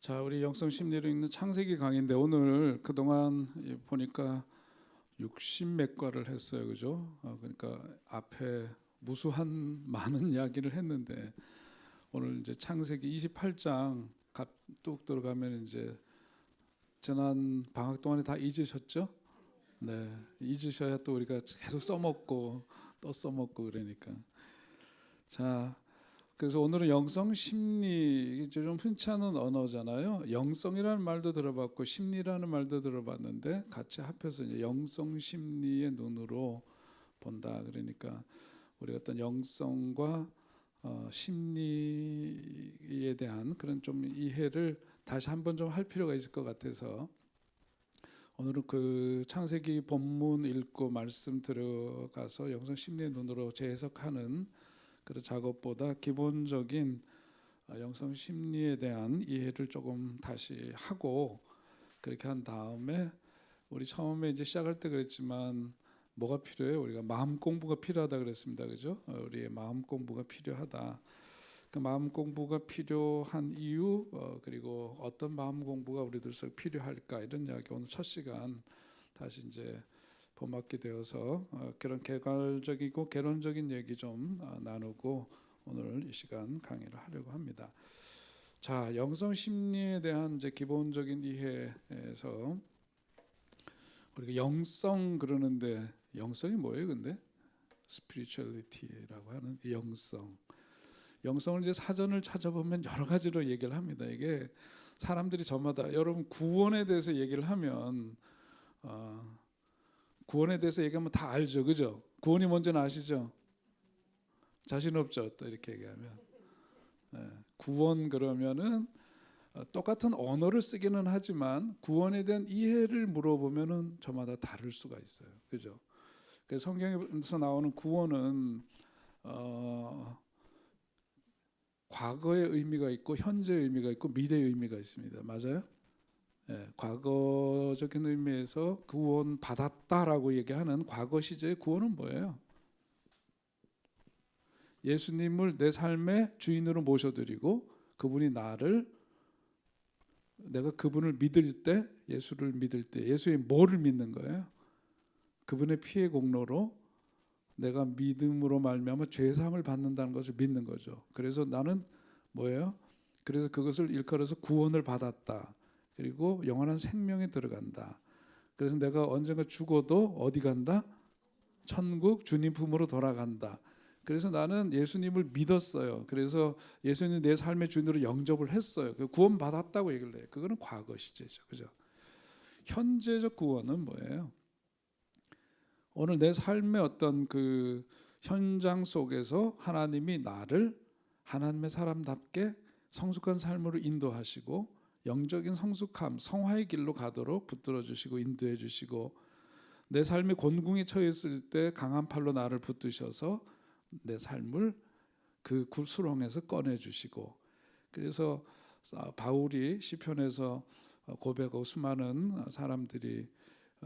자, 우리 영성 심리로 읽는 창세기 강의인데 오늘 그동안 보니까 60몇 과를 했어요. 그죠? 그러니까 앞에 무수한 많은 이야기를 했는데 오늘 이제 창세기 28장 뚝 들어가면 이제 지난 방학 동안에 다 잊으셨죠? 네, 잊으셔야 또 우리가 계속 써먹고 또 써먹고 그러니까. 자, 그래서 오늘은 영성 심리, 이제 좀 흔치 않은 언어잖아요. 영성이라는 말도 들어봤고 심리라는 말도 들어봤는데 같이 합해서 이제 영성 심리의 눈으로 본다. 그러니까 우리 어떤 영성과 심리에 대한 그런 좀 이해를 다시 한번 좀 할 필요가 있을 것 같아서 오늘은 그 창세기 본문 읽고 말씀 들어가서 영성 심리의 눈으로 재해석하는 그런 작업보다 기본적인 영성 심리에 대한 이해를 조금 다시 하고 그렇게 한 다음에 우리 처음에 이제 시작할 때 그랬지만 뭐가 필요해요? 우리가 마음 공부가 필요하다 그랬습니다. 그죠? 우리의 마음 공부가 필요하다. 그 마음 공부가 필요한 이유 그리고 어떤 마음 공부가 우리들 속에 필요할까 이런 이야기 오늘 첫 시간 다시 이제 본받게 되어서 그런 개괄적이고 개론적인 얘기 좀 나누고 오늘 이 시간 강의를 하려고 합니다. 자, 영성 심리에 대한 이제 기본적인 이해에서 우리가 영성 그러는데 영성이 뭐예요? 근데 spirituality라고 하는 영성. 영성을 이제 사전을 찾아보면 여러 가지로 얘기를 합니다. 이게 사람들이 저마다 여러분 구원에 대해서 얘기를 하면 구원에 대해서 얘기하면 다 알죠, 그죠? 구원이 뭔지는 아시죠? 자신 없죠, 또 이렇게 얘기하면. 구원 그러면은 똑같은 언어를 쓰기는 하지만 구원에 대한 이해를 물어보면은 저마다 다를 수가 있어요, 그죠? 그래서 성경에서 나오는 구원은 과거의 의미가 있고 현재의 의미가 있고 미래의 의미가 있습니다. 맞아요? 과거적인 의미에서 구원 받았다라고 얘기하는 과거 시제의 구원은 뭐예요? 예수님을 내 삶의 주인으로 모셔드리고 그분이 내가 그분을 믿을 때, 예수를 믿을 때 예수의 뭐를 믿는 거예요? 그분의 피의 공로로 내가 믿음으로 말미암아 죄 사함을 받는다는 것을 믿는 거죠. 그래서 나는 뭐예요? 그래서 그것을 일컬어서 구원을 받았다. 그리고 영원한 생명에 들어간다. 그래서 내가 언젠가 죽어도 어디 간다? 천국 주님 품으로 돌아간다. 그래서 나는 예수님을 믿었어요. 그래서 예수님 내 삶의 주인으로 영접을 했어요. 구원 받았다고 얘기를 해요. 그거는 과거 시제죠, 그죠? 현재적 구원은 뭐예요? 오늘 내 삶의 어떤 그 현장 속에서 하나님이 나를 하나님의 사람답게 성숙한 삶으로 인도하시고 영적인 성숙함, 성화의 길로 가도록 붙들어 주시고 인도해 주시고 내 삶이 곤궁에 처했을 때 강한 팔로 나를 붙드셔서 내 삶을 그 수렁에서 꺼내 주시고 그래서 바울이 시편에서 고백하고 수많은 사람들이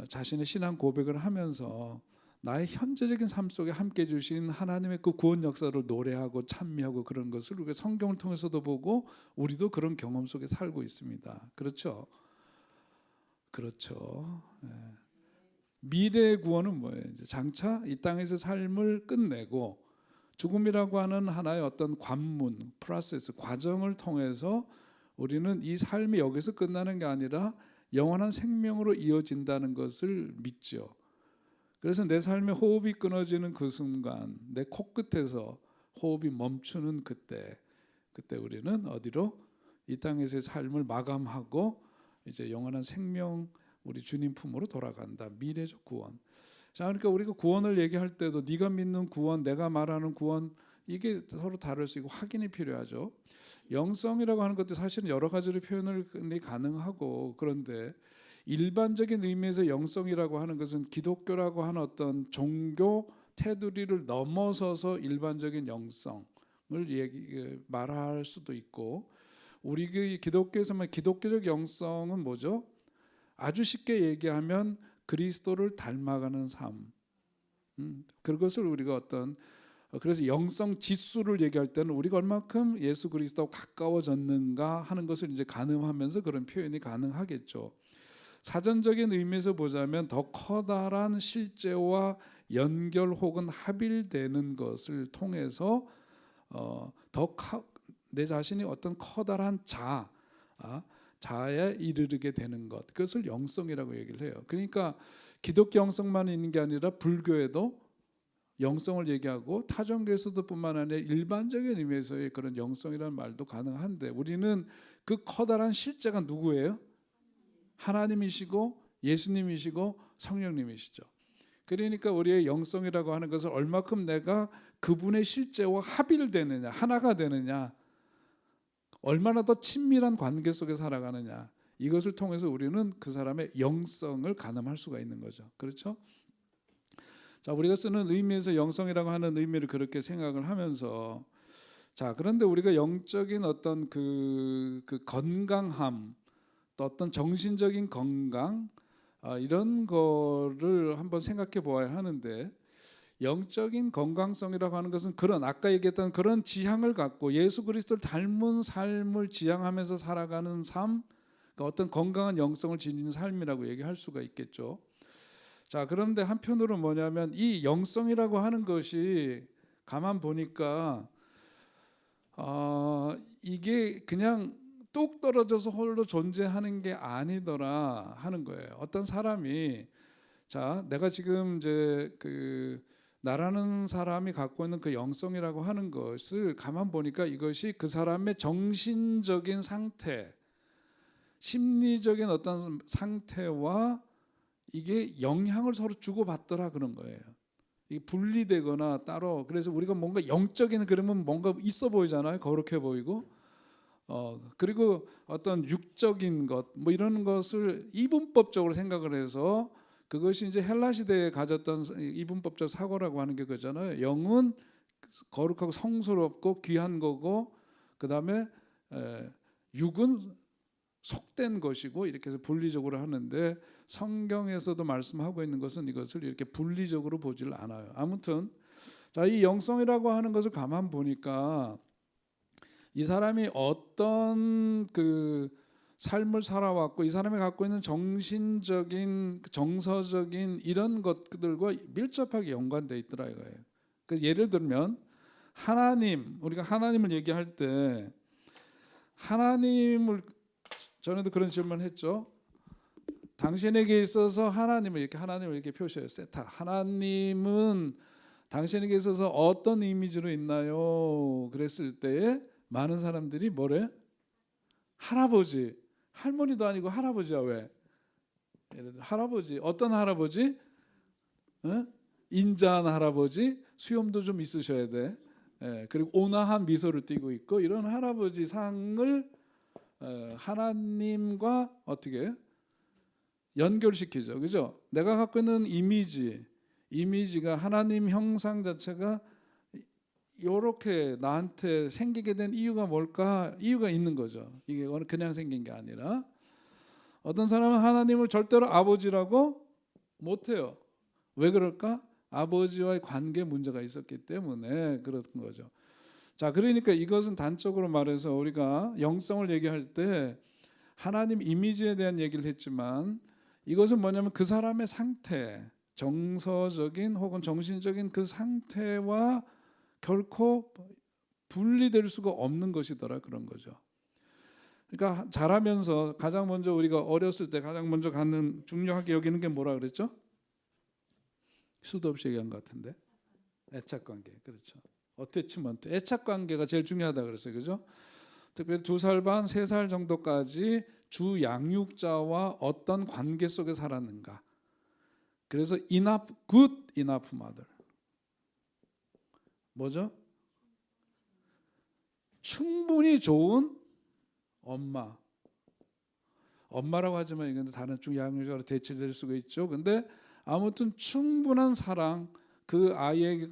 자신의 신앙 고백을 하면서 나의 현재적인 삶 속에 함께 주신 하나님의 그 구원 역사를 노래하고 찬미하고 그런 것을 우리가 성경을 통해서도 보고 우리도 그런 경험 속에 살고 있습니다. 그렇죠? 그렇죠. 미래의 구원은 뭐예요? 이제 장차 이 땅에서 삶을 끝내고 죽음이라고 하는 하나의 어떤 관문, 프로세스, 과정을 통해서 우리는 이 삶이 여기서 끝나는 게 아니라 영원한 생명으로 이어진다는 것을 믿죠. 그래서 내 삶의 호흡이 끊어지는 그 순간, 내 코끝에서 호흡이 멈추는 그때 우리는 어디로? 이 땅에서의 삶을 마감하고 이제 영원한 생명, 우리 주님 품으로 돌아간다. 미래적 구원. 자, 그러니까 우리가 구원을 얘기할 때도 네가 믿는 구원, 내가 말하는 구원 이게 서로 다를 수 있고 확인이 필요하죠. 영성이라고 하는 것도 사실은 여러 가지로 표현을 가능하고 그런데 일반적인 의미에서 영성이라고 하는 것은 기독교라고 하는 어떤 종교 테두리를 넘어서서 일반적인 영성을 말할 수도 있고 우리 기독교에서만 기독교적 영성은 뭐죠? 아주 쉽게 얘기하면 그리스도를 닮아가는 삶. 그것을 우리가 어떤 그래서 영성 지수를 얘기할 때는 우리가 얼마큼 예수 그리스도와 가까워졌는가 하는 것을 이제 가늠하면서 그런 표현이 가능하겠죠. 사전적인 의미에서 보자면 더 커다란 실제와 연결 혹은 합일되는 것을 통해서 내 자신이 어떤 커다란 자아에 이르게 되는 것, 그것을 영성이라고 얘기를 해요. 그러니까 기독교 영성만 있는 게 아니라 불교에도 영성을 얘기하고 타종교에서도 뿐만 아니라 일반적인 의미에서의 그런 영성이라는 말도 가능한데, 우리는 그 커다란 실제가 누구예요? 하나님이시고 예수님이시고 성령님이시죠. 그러니까 우리의 영성이라고 하는 것을 얼마큼 내가 그분의 실제와 합일되느냐, 하나가 되느냐, 얼마나 더 친밀한 관계 속에 살아가느냐, 이것을 통해서 우리는 그 사람의 영성을 가늠할 수가 있는 거죠. 그렇죠? 자, 우리가 쓰는 의미에서 영성이라고 하는 의미를 그렇게 생각을 하면서, 자, 그런데 우리가 영적인 어떤 그 건강함, 또 어떤 정신적인 건강, 이런 거를 한번 생각해 보아야 하는데, 영적인 건강성이라고 하는 것은 그런 아까 얘기했던 그런 지향을 갖고 예수 그리스도를 닮은 삶을 지향하면서 살아가는 삶, 그러니까 어떤 건강한 영성을 지닌 삶이라고 얘기할 수가 있겠죠. 자, 그런데 한편으로 뭐냐면 이 영성이라고 하는 것이 가만 보니까 이게 그냥 뚝 떨어져서 홀로 존재하는 게 아니더라 하는 거예요. 어떤 사람이, 자, 내가 지금 이제 나라는 사람이 갖고 있는 그 영성이라고 하는 것을 가만 보니까 이것이 그 사람의 정신적인 상태, 심리적인 어떤 상태와 이게 영향을 서로 주고받더라 그런 거예요. 이게 분리되거나 따로, 그래서 우리가 뭔가 영적인 그러면 뭔가 있어 보이잖아요. 거룩해 보이고, 그리고 어떤 육적인 것 뭐 이런 것을 이분법적으로 생각을 해서, 그것이 이제 헬라 시대에 가졌던 이분법적 사고라고 하는 게 그거잖아요. 영은 거룩하고 성스럽고 귀한 거고, 그 다음에 육은 속된 것이고, 이렇게 해서 분리적으로 하는데, 성경에서도 말씀하고 있는 것은 이것을 이렇게 분리적으로 보질 않아요. 아무튼 자, 이 영성이라고 하는 것을 가만 보니까 이 사람이 어떤 삶을 살아왔고, 이 사람이 갖고 있는 정신적인 정서적인 이런 것들과 밀접하게 연관되어 있더라 이거예요. 그래서 예를 들면 우리가 하나님을 얘기할 때, 하나님을 전에도 그런 질문을 했죠. 당신에게 있어서 하나님을 이렇게 표시해요. 세타. 하나님은 당신에게 있어서 어떤 이미지로 있나요? 그랬을 때에 많은 사람들이 뭐래? 할아버지. 할머니도 아니고 할아버지야. 왜? 예를 들어 할아버지. 어떤 할아버지? 인자한 할아버지. 수염도 좀 있으셔야 돼. 그리고 온화한 미소를 띠고 있고, 이런 할아버지 상을 하나님과 어떻게 연결시키죠. 그죠? 내가 갖고 있는 이미지가 하나님 형상 자체가 이렇게 나한테 생기게 된 이유가 뭘까? 이유가 있는 거죠. 이게 그냥 생긴 게 아니라, 어떤 사람은 하나님을 절대로 아버지라고 못해요. 왜 그럴까? 아버지와의 관계 문제가 있었기 때문에 그런 거죠. 자, 그러니까 이것은 단적으로 말해서 우리가 영성을 얘기할 때 하나님 이미지에 대한 얘기를 했지만, 이것은 뭐냐면 그 사람의 상태, 정서적인 혹은 정신적인 그 상태와 결코 분리될 수가 없는 것이더라 그런 거죠. 그러니까 자라면서 가장 먼저 우리가 어렸을 때 가장 먼저 갖는, 중요하게 여기는 게 뭐라 그랬죠? 수도 없이 얘기한 것 같은데, 애착관계. 그렇죠. 어태치먼트, 애착관계가 제일 중요하다 그랬어요. 그죠? 특별히 2살 반, 3살 정도까지 주 양육자와 어떤 관계 속에 살았는가. 그래서 good enough mother. 뭐죠? 충분히 좋은 엄마라고 하지만 이건 다른 중 양육자로 대체될 수가 있죠. 근데 아무튼 충분한 사랑, 그 아이에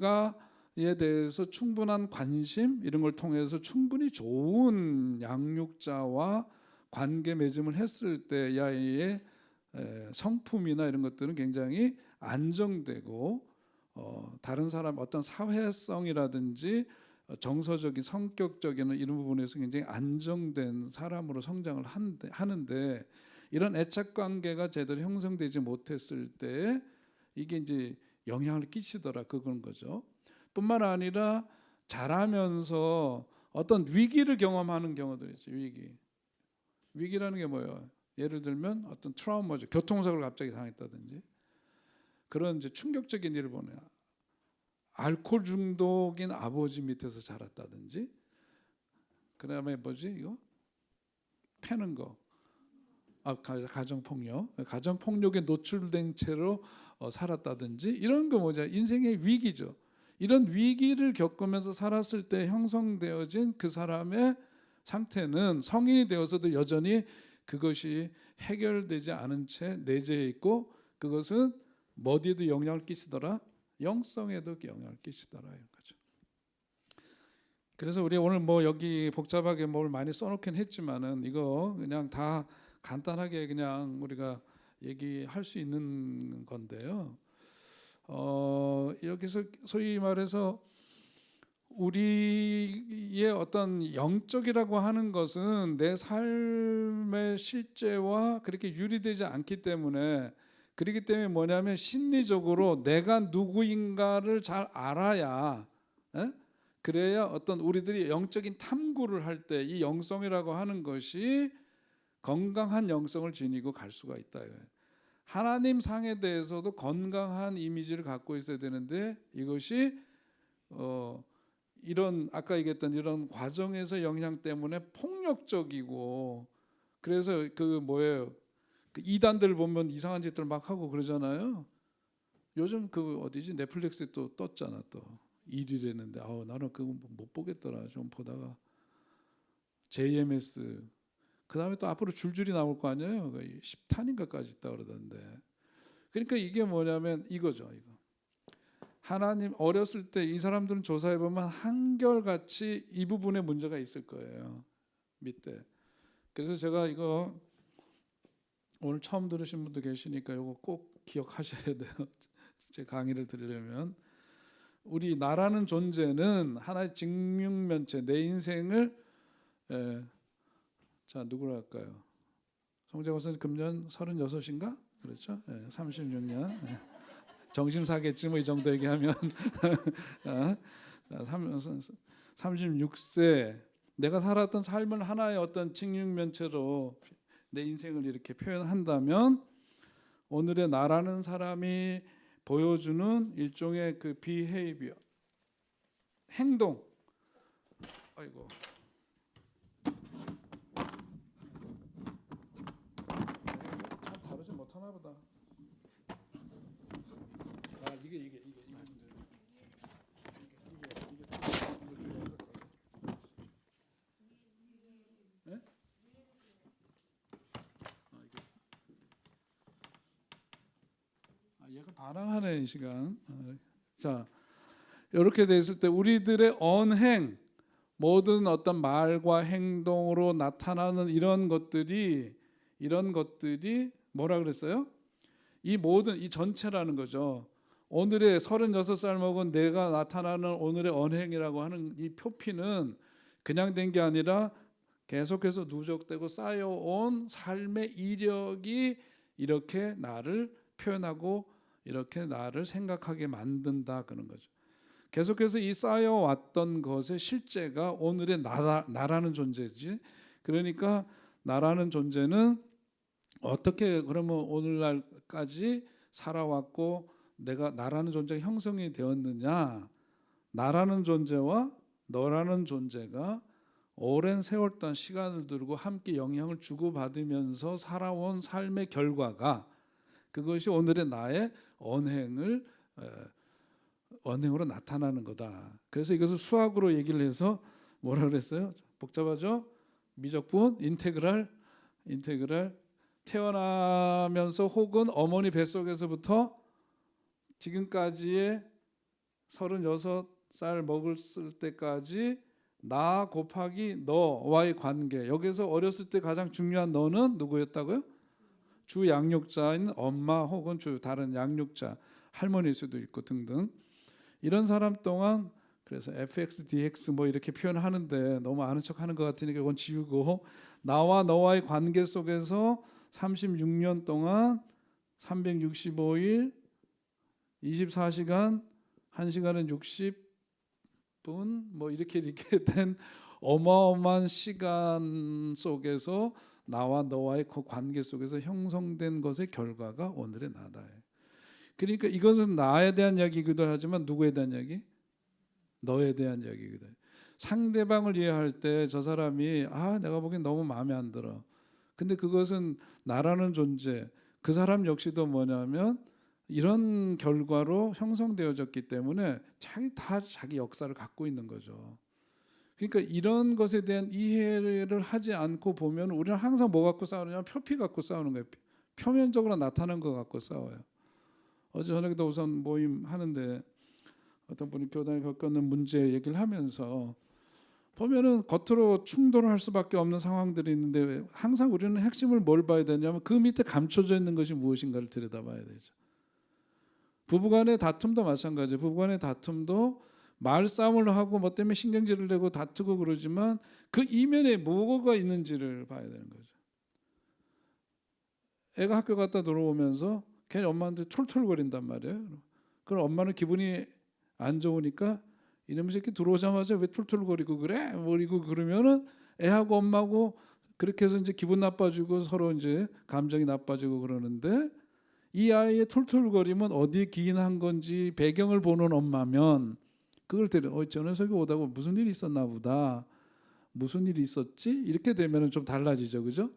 대해서 충분한 관심, 이런 걸 통해서 충분히 좋은 양육자와 관계 맺음을 했을 때 이 아이의 성품이나 이런 것들은 굉장히 안정되고 다른 사람 어떤 사회성이라든지 정서적인 성격적인 이런 부분에서 굉장히 안정된 사람으로 성장을 하는데 이런 애착 관계가 제대로 형성되지 못했을 때 이게 이제 영향을 끼치더라 그건 거죠. 뿐만 아니라 자라면서 어떤 위기를 경험하는 경우들이 있죠. 위기라는 게 뭐예요? 예를 들면 어떤 트라우마죠. 교통사고를 갑자기 당했다든지 그런 이제 충격적인 일을 보내요. 알코올 중독인 아버지 밑에서 자랐다든지, 그다음에 뭐지 이거 패는 거, 가정폭력에 노출된 채로 살았다든지 이런 거 뭐죠? 인생의 위기죠. 이런 위기를 겪으면서 살았을 때 형성되어진 그 사람의 상태는 성인이 되어서도 여전히 그것이 해결되지 않은 채 내재해 있고 그것은 어디에도 영향을 끼치더라? 영성에도 영향을 끼치더라 이런 거죠. 그래서 우리 오늘 뭐 여기 복잡하게 뭘 많이 써놓긴 했지만은 이거 그냥 다 간단하게 그냥 우리가 얘기할 수 있는 건데요. 여기서 소위 말해서 우리의 어떤 영적이라고 하는 것은 내 삶의 실제와 그렇게 유리되지 않기 때문에 그렇기 때문에 뭐냐면 심리적으로 내가 누구인가를 잘 알아야 그래야 어떤 우리들이 영적인 탐구를 할 때 이 영성이라고 하는 것이 건강한 영성을 지니고 갈 수가 있다. 하나님 상에 대해서도 건강한 이미지를 갖고 있어야 되는데 이것이 이런 아까 얘기했던 이런 과정에서 영향 때문에 폭력적이고 그래서 그 뭐예요? 그 이단들 보면 이상한 짓들 막 하고 그러잖아요. 요즘 그 어디지 넷플릭스에 또 떴잖아 또 1위랬는데 나는 그거 못 보겠더라. 좀 보다가 JMS 그 다음에 또 앞으로 줄줄이 나올 거 아니에요. 10탄인가까지 있다 그러던데. 그러니까 이게 뭐냐면 이거죠. 이거. 하나님 어렸을 때 이 사람들은 조사해 보면 한결같이 이 부분에 문제가 있을 거예요. 밑에. 그래서 제가 이거 오늘 처음 들으신 분도 계시니까 이거 꼭 기억하셔야 돼요. 제 강의를 들으려면 우리 나라는 존재는 하나의 직육면체 내 인생을 자 누구로 할까요? 송재호 선생님 금년 36인가? 그렇죠? 36년 정신 사겠지 뭐 이 정도 얘기하면 36세 내가 살았던 삶을 하나의 어떤 직육면체로 내 인생을 이렇게 표현한다면 오늘의 나라는 사람이 보여주는 일종의 그 비헤이비어 행동 아이고 참 다루지 못하나 보다. 이게 얘가 반항하는 시간. 자, 이렇게 됐을 때 우리들의 언행, 모든 어떤 말과 행동으로 나타나는 이런 것들이 뭐라 그랬어요? 이 모든 이 전체라는 거죠. 오늘의 36살 먹은 내가 나타나는 오늘의 언행이라고 하는 이 표피는 그냥 된 게 아니라 계속해서 누적되고 쌓여온 삶의 이력이 이렇게 나를 표현하고 이렇게 나를 생각하게 만든다 그런 거죠. 계속해서 이 쌓여왔던 것의 실제가 오늘의 나라는 존재지. 그러니까 나라는 존재는 어떻게 그러면 오늘날까지 살아왔고 내가 나라는 존재가 형성이 되었느냐. 나라는 존재와 너라는 존재가 오랜 세월 동안 시간을 두고 함께 영향을 주고받으면서 살아온 삶의 결과가 그것이 오늘의 나의 언행으로 나타나는 거다. 그래서 이것을 수학으로 얘기를 해서 뭐라 그랬어요? 복잡하죠? 미적분 인테그랄 태어나면서 혹은 어머니 뱃속에서부터 지금까지의 36살 먹을 때까지 나 곱하기 너와의 관계. 여기서 어렸을 때 가장 중요한 너는 누구였다고요? 주 양육자인 엄마 혹은 다른 양육자 할머니일 수도 있고 등등. 이런 사람 동안 그래서 fx, dx 뭐 이렇게 표현하는데 너무 아는 척하는 것 같으니까 그건 지우고 나와 너와의 관계 속에서 36년 동안 365일 24시간 1시간은 60분 뭐 이렇게 된 어마어마한 시간 속에서 나와 너와의 그 관계 속에서 형성된 것의 결과가 오늘의 나다예요. 그러니까 이것은 나에 대한 이야기이기도 하지만 누구에 대한 이야기? 너에 대한 이야기이기도 해요. 상대방을 이해할 때 저 사람이 내가 보기엔 너무 마음에 안 들어. 근데 그것은 나라는 존재, 그 사람 역시도 뭐냐면 이런 결과로 형성되어졌기 때문에 자기 역사를 갖고 있는 거죠. 그러니까 이런 것에 대한 이해를 하지 않고 보면 우리는 항상 뭐 갖고 싸우느냐면 표피 갖고 싸우는 거예요. 표면적으로 나타나는 거 갖고 싸워요. 어제 저녁에도 우선 모임 하는데 어떤 분이 교단에 겪는 문제 얘기를 하면서 보면은 겉으로 충돌을 할 수밖에 없는 상황들이 있는데 항상 우리는 핵심을 뭘 봐야 되냐면 그 밑에 감춰져 있는 것이 무엇인가를 들여다봐야 되죠. 부부간의 다툼도 마찬가지예요. 부부간의 다툼도 말싸움을 하고 뭐 때문에 신경질을 내고 다투고 그러지만 그 이면에 뭐가 있는지를 봐야 되는 거죠. 애가 학교 갔다 들어오면서 괜히 엄마한테 툴툴거린단 말이에요. 그럼 엄마는 기분이 안 좋으니까 이놈의 새끼 들어오자마자 왜 툴툴거리고 그래? 뭐리고 그러면은 애하고 엄마하고 그렇게 해서 이제 기분 나빠지고 서로 이제 감정이 나빠지고 그러는데 이 아이의 툴툴거림은 어디에 기인한 건지 배경을 보는 엄마면 그걸 저 녀석이 오다가 무슨 일이 있었나 보다. 무슨 일이 있었지? 이렇게 되면은 좀 달라지죠. 그죠?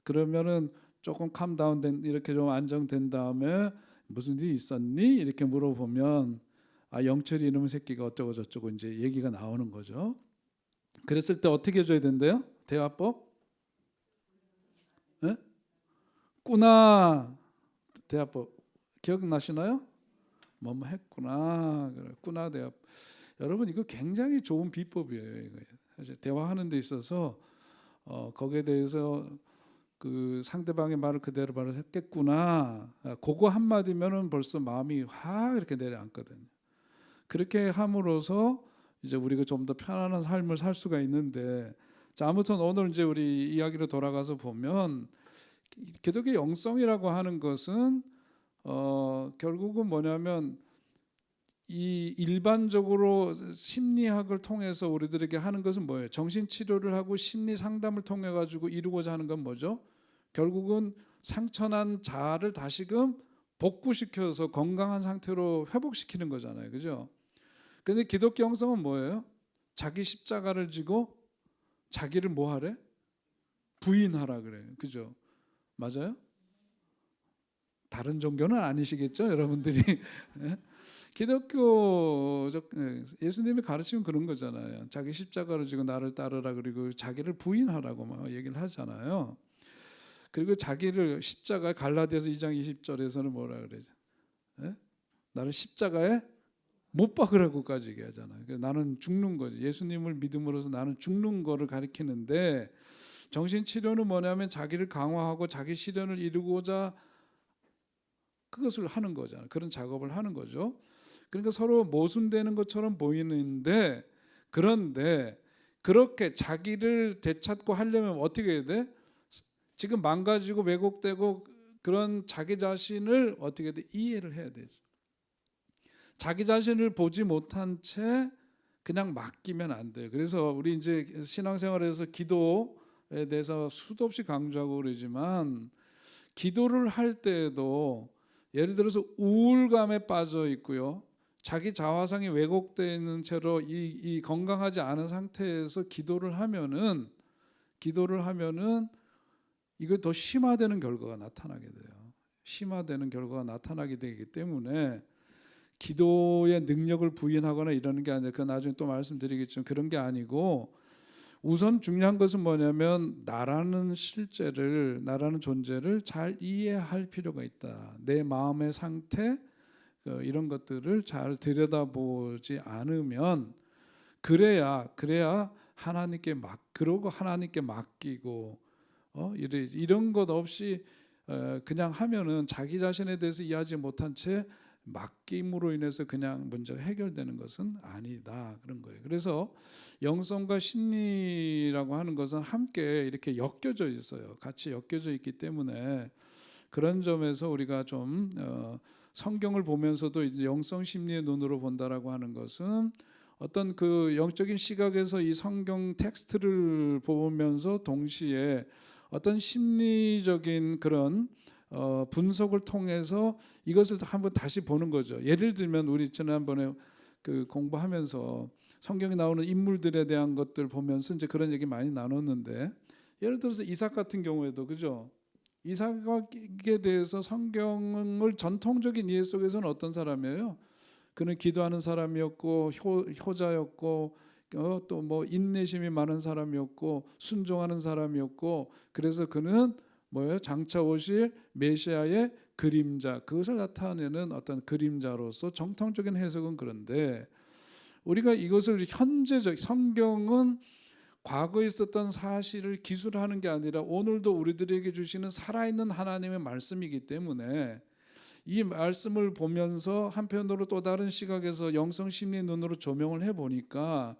그러면은 조금 캄다운 된 이렇게 좀 안정된 다음에 무슨 일이 있었니? 이렇게 물어보면 영철이 이놈의 새끼가 어쩌고 저쩌고 이제 얘기가 나오는 거죠. 그랬을 때 어떻게 해줘야 된대요? 대화법? 네? 꾸나 대화법 기억나시나요? 뭐뭐 했구나. 그래. 꾸나 대화. 여러분 이거 굉장히 좋은 비법이에요. 이거. 사실 대화하는 데 있어서 거기에 대해서 그 상대방의 말을 그대로 말을 했겠구나. 그거 한마디면은 벌써 마음이 확 이렇게 내려앉거든요. 그렇게 함으로써 이제 우리가 좀 더 편안한 삶을 살 수가 있는데, 자 아무튼 오늘 이제 우리 이야기로 돌아가서 보면 기독교 영성이라고 하는 것은 결국은 뭐냐면 이 일반적으로 심리학을 통해서 우리들에게 하는 것은 뭐예요? 정신 치료를 하고 심리 상담을 통해 가지고 이루고자 하는 건 뭐죠? 결국은 상처난 자아를 다시금 복구시켜서 건강한 상태로 회복시키는 거잖아요. 그죠? 근데 기독교 영성은 뭐예요? 자기 십자가를 지고 자기를 뭐 하래? 부인하라 그래요. 그죠? 맞아요? 다른 종교는 아니시겠죠, 여러분들이? 기독교적 예수님이 가르치면 그런 거잖아요. 자기 십자가를 지고 나를 따르라 그리고 자기를 부인하라고 막 얘기를 하잖아요. 그리고 자기를 십자가 갈라디아서 2장 20절에서는 뭐라 그러죠? 나를 십자가에 못 박으라고까지 얘기하잖아요. 나는 죽는 거지. 예수님을 믿음으로써 나는 죽는 거를 가리키는데 정신치료는 뭐냐면 자기를 강화하고 자기 실현을 이루고자 그것을 하는 거잖아요. 그런 작업을 하는 거죠. 그러니까 서로 모순되는 것처럼 보이는데 그런데 그렇게 자기를 되찾고 하려면 어떻게 해야 돼? 지금 망가지고 왜곡되고 그런 자기 자신을 어떻게 돼? 이해를 해야 되죠. 자기 자신을 보지 못한 채 그냥 맡기면 안 돼요. 그래서 우리 이제 신앙생활에서 기도에 대해서 수도 없이 강조하고 그러지만 기도를 할 때에도 예를 들어서 우울감에 빠져 있고요. 자기 자화상이 왜곡되어 있는 채로 이 건강하지 않은 상태에서 기도를 하면은 이거 더 심화되는 결과가 나타나게 돼요. 심화되는 결과가 나타나게 되기 때문에 기도의 능력을 부인하거나 이러는 게 아니라 그 나중에 또 말씀드리겠지만 그런 게 아니고 우선 중요한 것은 뭐냐면 나라는 실제를 나라는 존재를 잘 이해할 필요가 있다. 내 마음의 상태 이런 것들을 잘 들여다보지 않으면 그래야 하나님께 그러고 하나님께 맡기고 이런 것 없이 그냥 하면은 자기 자신에 대해서 이해하지 못한 채 맡김으로 인해서 그냥 문제가 해결되는 것은 아니다 그런 거예요. 그래서 영성과 심리라고 하는 것은 함께 이렇게 엮여져 있어요. 같이 엮여져 있기 때문에 그런 점에서 우리가 좀 성경을 보면서도 이제 영성 심리의 눈으로 본다라고 하는 것은 어떤 그 영적인 시각에서 이 성경 텍스트를 보면서 동시에 어떤 심리적인 그런 분석을 통해서 이것을 한번 다시 보는 거죠. 예를 들면 우리 지난번에 그 공부하면서 성경에 나오는 인물들에 대한 것들 보면서 이제 그런 얘기 많이 나눴는데, 예를 들어서 이삭 같은 경우에도 그죠? 이삭에 대해서 성경을 전통적인 이해 속에서는 어떤 사람이에요? 그는 기도하는 사람이었고 효자였고 또 뭐 인내심이 많은 사람이었고 순종하는 사람이었고, 그래서 그는 뭐예요? 장차 오실 메시아의 그림자, 그것을 나타내는 어떤 그림자로서 정통적인 해석은 그런데, 우리가 이것을 현재적 성경은 과거에 있었던 사실을 기술하는 게 아니라 오늘도 우리들에게 주시는 살아있는 하나님의 말씀이기 때문에 이 말씀을 보면서 한편으로 또 다른 시각에서 영성심리의 눈으로 조명을 해보니까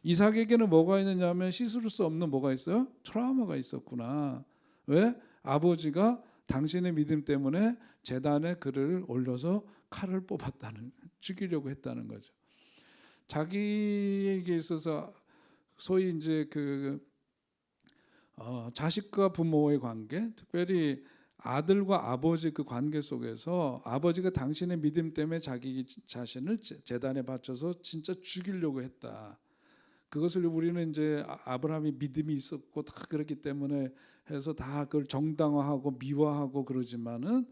이삭에게는 뭐가 있느냐 하면 씻을 수 없는 뭐가 있어요? 트라우마가 있었구나. 왜? 아버지가 당신의 믿음 때문에 제단에 그를 올려서 칼을 뽑았다는, 죽이려고 했다는 거죠. 자기에게 있어서 소위 이제 그 자식과 부모의 관계, 특별히 아들과 아버지 그 관계 속에서 아버지가 당신의 믿음 때문에 자기 자신을 제단에 바쳐서 진짜 죽이려고 했다. 그것을 우리는 이제 아브라함이 믿음이 있었고 다 그렇기 때문에 해서 다 그걸 정당화하고 미화하고 그러지만은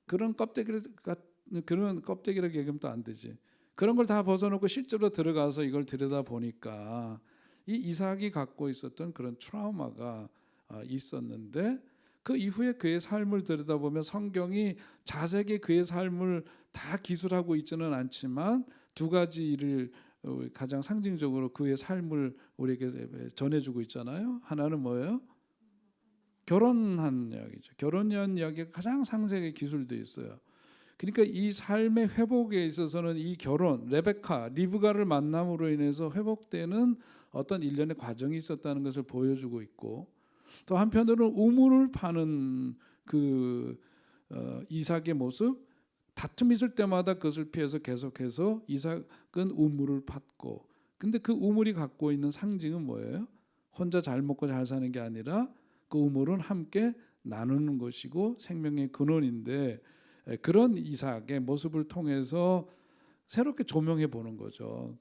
그런 껍데기를 얘기하면 또 안 되지. 그런 걸 다 벗어놓고 실제로 들어가서 이걸 들여다 보니까 이 이삭이 갖고 있었던 그런 트라우마가 있었는데, 그 이후에 그의 삶을 들여다보면 성경이 자세하게 그의 삶을 다 기술하고 있지는 않지만 두 가지 일을 가장 상징적으로 그의 삶을 우리에게 전해주고 있잖아요. 하나는 뭐예요? 결혼한 이야기죠. 결혼한 이야기가 가장 상세하게 기술되어 있어요. 그러니까 이 삶의 회복에 있어서는 이 결혼, 레베카, 리브가를 만남으로 인해서 회복되는 어떤 일련의 과정이 있었다는 것을 보여주고 있고, 또 한편으로는 우물을 파는 그 이삭의 모습, 다툼이 있을 때마다 그것을 피해서 계속해서 이삭은 우물을 팠고, 근데 그 우물이 갖고 있는 상징은 뭐예요? 혼자 잘 먹고 잘 사는 게 아니라 그 우물은 함께 나누는 것이고 생명의 근원인데, 그런 이삭의 모습을 통해서 새롭게 조명해 보는 거죠.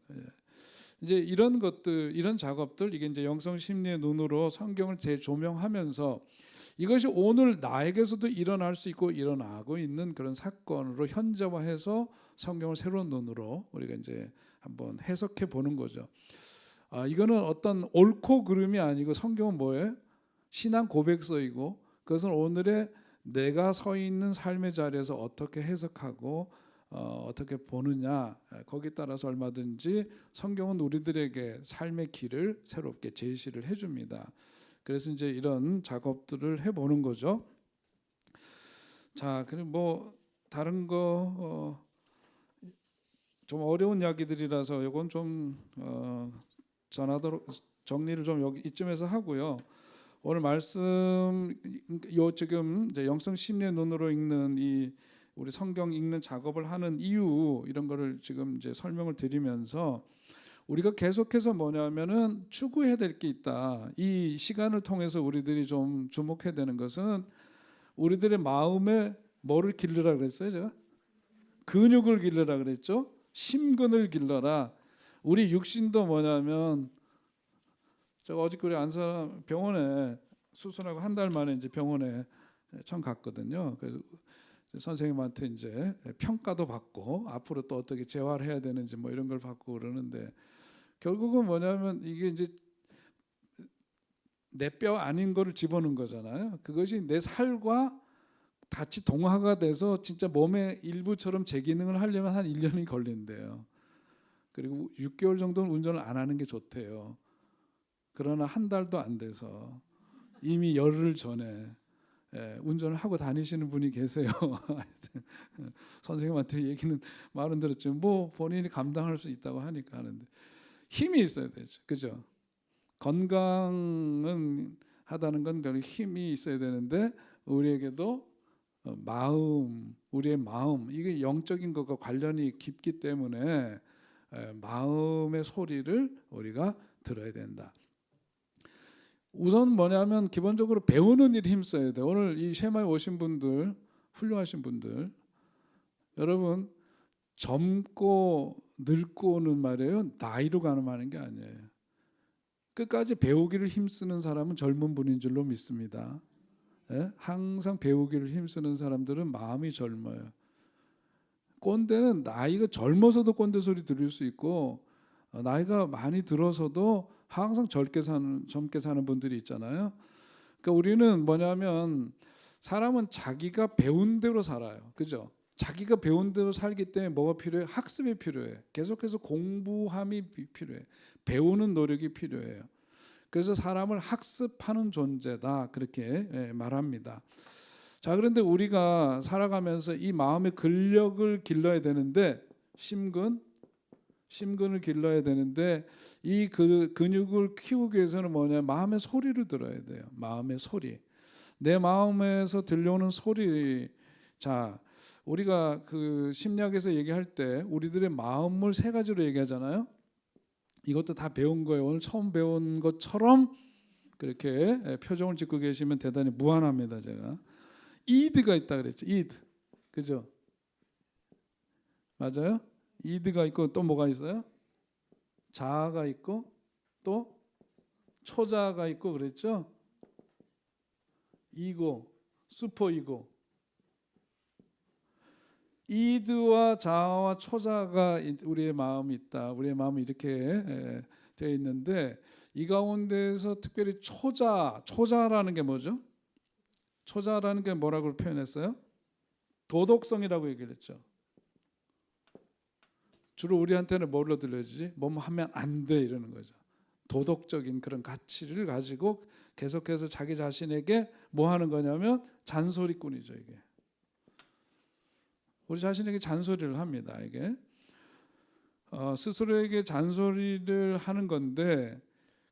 이제 이런 것들, 이런 작업들, 이게 이제 영성 심리의 눈으로 성경을 재조명하면서 이것이 오늘 나에게서도 일어날 수 있고 일어나고 있는 그런 사건으로 현재화해서 성경을 새로운 눈으로 우리가 이제 한번 해석해 보는 거죠. 이거는 어떤 옳고 그름이 아니고 성경은 뭐예요? 신앙 고백서이고, 그것은 오늘의 내가 서 있는 삶의 자리에서 어떻게 해석하고 어떻게 보느냐, 거기에 따라서 얼마든지 성경은 우리들에게 삶의 길을 새롭게 제시를 해줍니다. 그래서 이제 이런 작업들을 해보는 거죠. 자, 그리고 뭐 다른 거 좀 어려운 이야기들이라서 이건 좀 전하도록 정리를 좀 여기 이쯤에서 하고요. 오늘 말씀 지금 이제 영성 심리의 눈으로 읽는 이 우리 성경 읽는 작업을 하는 이유, 이런 거를 지금 이제 설명을 드리면서 우리가 계속해서 뭐냐면은 추구해야 될 게 있다. 이 시간을 통해서 우리들이 좀 주목해야 되는 것은 우리들의 마음에 뭐를 길르라 그랬어요, 제가? 근육을 길르라 그랬죠. 심근을 길러라. 우리 육신도 뭐냐면, 제가 어저께 우리 안사 병원에 수술하고 한 달 만에 이제 병원에 처음 갔거든요. 그래서 선생님한테 이제 평가도 받고 앞으로 또 어떻게 재활해야 을 되는지 뭐 이런 걸 받고 그러는데, 결국은 뭐냐면 이게 이제 내 뼈 아닌 거를 집어넣은 거잖아요. 그것이 내 살과 같이 동화가 돼서 진짜 몸의 일부처럼 재기능을 하려면 한 1년이 걸린대요. 그리고 6개월 정도는 운전을 안 하는 게 좋대요. 그러나 한 달도 안 돼서 이미 열흘 전에 운전을 하고 다니시는 분이 계세요. 선생님한테 얘기는 말은 들었지만 뭐 본인이 감당할 수 있다고 하니까 하는데 힘이 있어야 되죠. 그죠? 건강은 하다는 건 결국 힘이 있어야 되는데 우리에게도 우리의 마음 이게 영적인 것과 관련이 깊기 때문에 마음의 소리를 우리가 들어야 된다. 우선 뭐냐면 기본적으로 배우는 일에 힘써야 돼. 오늘 이 쉐마에 오신 분들 훌륭하신 분들 여러분 젊고 늙고는 말이에요. 나이로 가는 말인 게 아니에요. 끝까지 배우기를 힘쓰는 사람은 젊은 분인 줄로 믿습니다. 예? 항상 배우기를 힘쓰는 사람들은 마음이 젊어요. 꼰대는 나이가 젊어서도 꼰대 소리 들을 수 있고 나이가 많이 들어서도 항상 젊게 사는 분들이 있잖아요. 그러니까 우리는 뭐냐면 사람은 자기가 배운 대로 살아요. 그죠? 자기가 배운 대로 살기 때문에 뭐가 필요해? 학습이 필요해. 계속해서 공부함이 필요해. 배우는 노력이 필요해요. 그래서 사람을 학습하는 존재다 그렇게 말합니다. 자, 그런데 우리가 살아가면서 이 마음의 근력을 길러야 되는데 심근을 길러야 되는데 이 근육을 키우기 위해서는 뭐냐? 마음의 소리를 들어야 돼요. 마음의 소리. 내 마음에서 들려오는 소리. 자, 우리가 그 심리학에서 얘기할 때 우리들의 마음을 세 가지로 얘기하잖아요. 이것도 다 배운 거예요. 오늘 처음 배운 것처럼 그렇게 표정을 짓고 계시면 대단히 무한합니다. 제가 이드가 있다 그랬죠. 이드, 그죠? 맞아요? 이드가 있고 또 뭐가 있어요? 자아가 있고 또 초자아가 있고 그랬죠? 이고, 슈퍼 이고. 이드와 자아와 초자가 우리의 마음이 있다. 우리의 마음이 이렇게 되어 있는데 이 가운데서 특별히 초자라는 게 뭐죠? 초자라는 게 뭐라고 표현했어요? 도덕성이라고 얘기를 했죠. 주로 우리한테는 뭘로 들려주지? 뭐뭐 하면 안 돼 이러는 거죠. 도덕적인 그런 가치를 가지고 계속해서 자기 자신에게 뭐 하는 거냐면 잔소리꾼이죠. 이게 우리 자신에게 잔소리를 합니다. 이게 스스로에게 잔소리를 하는 건데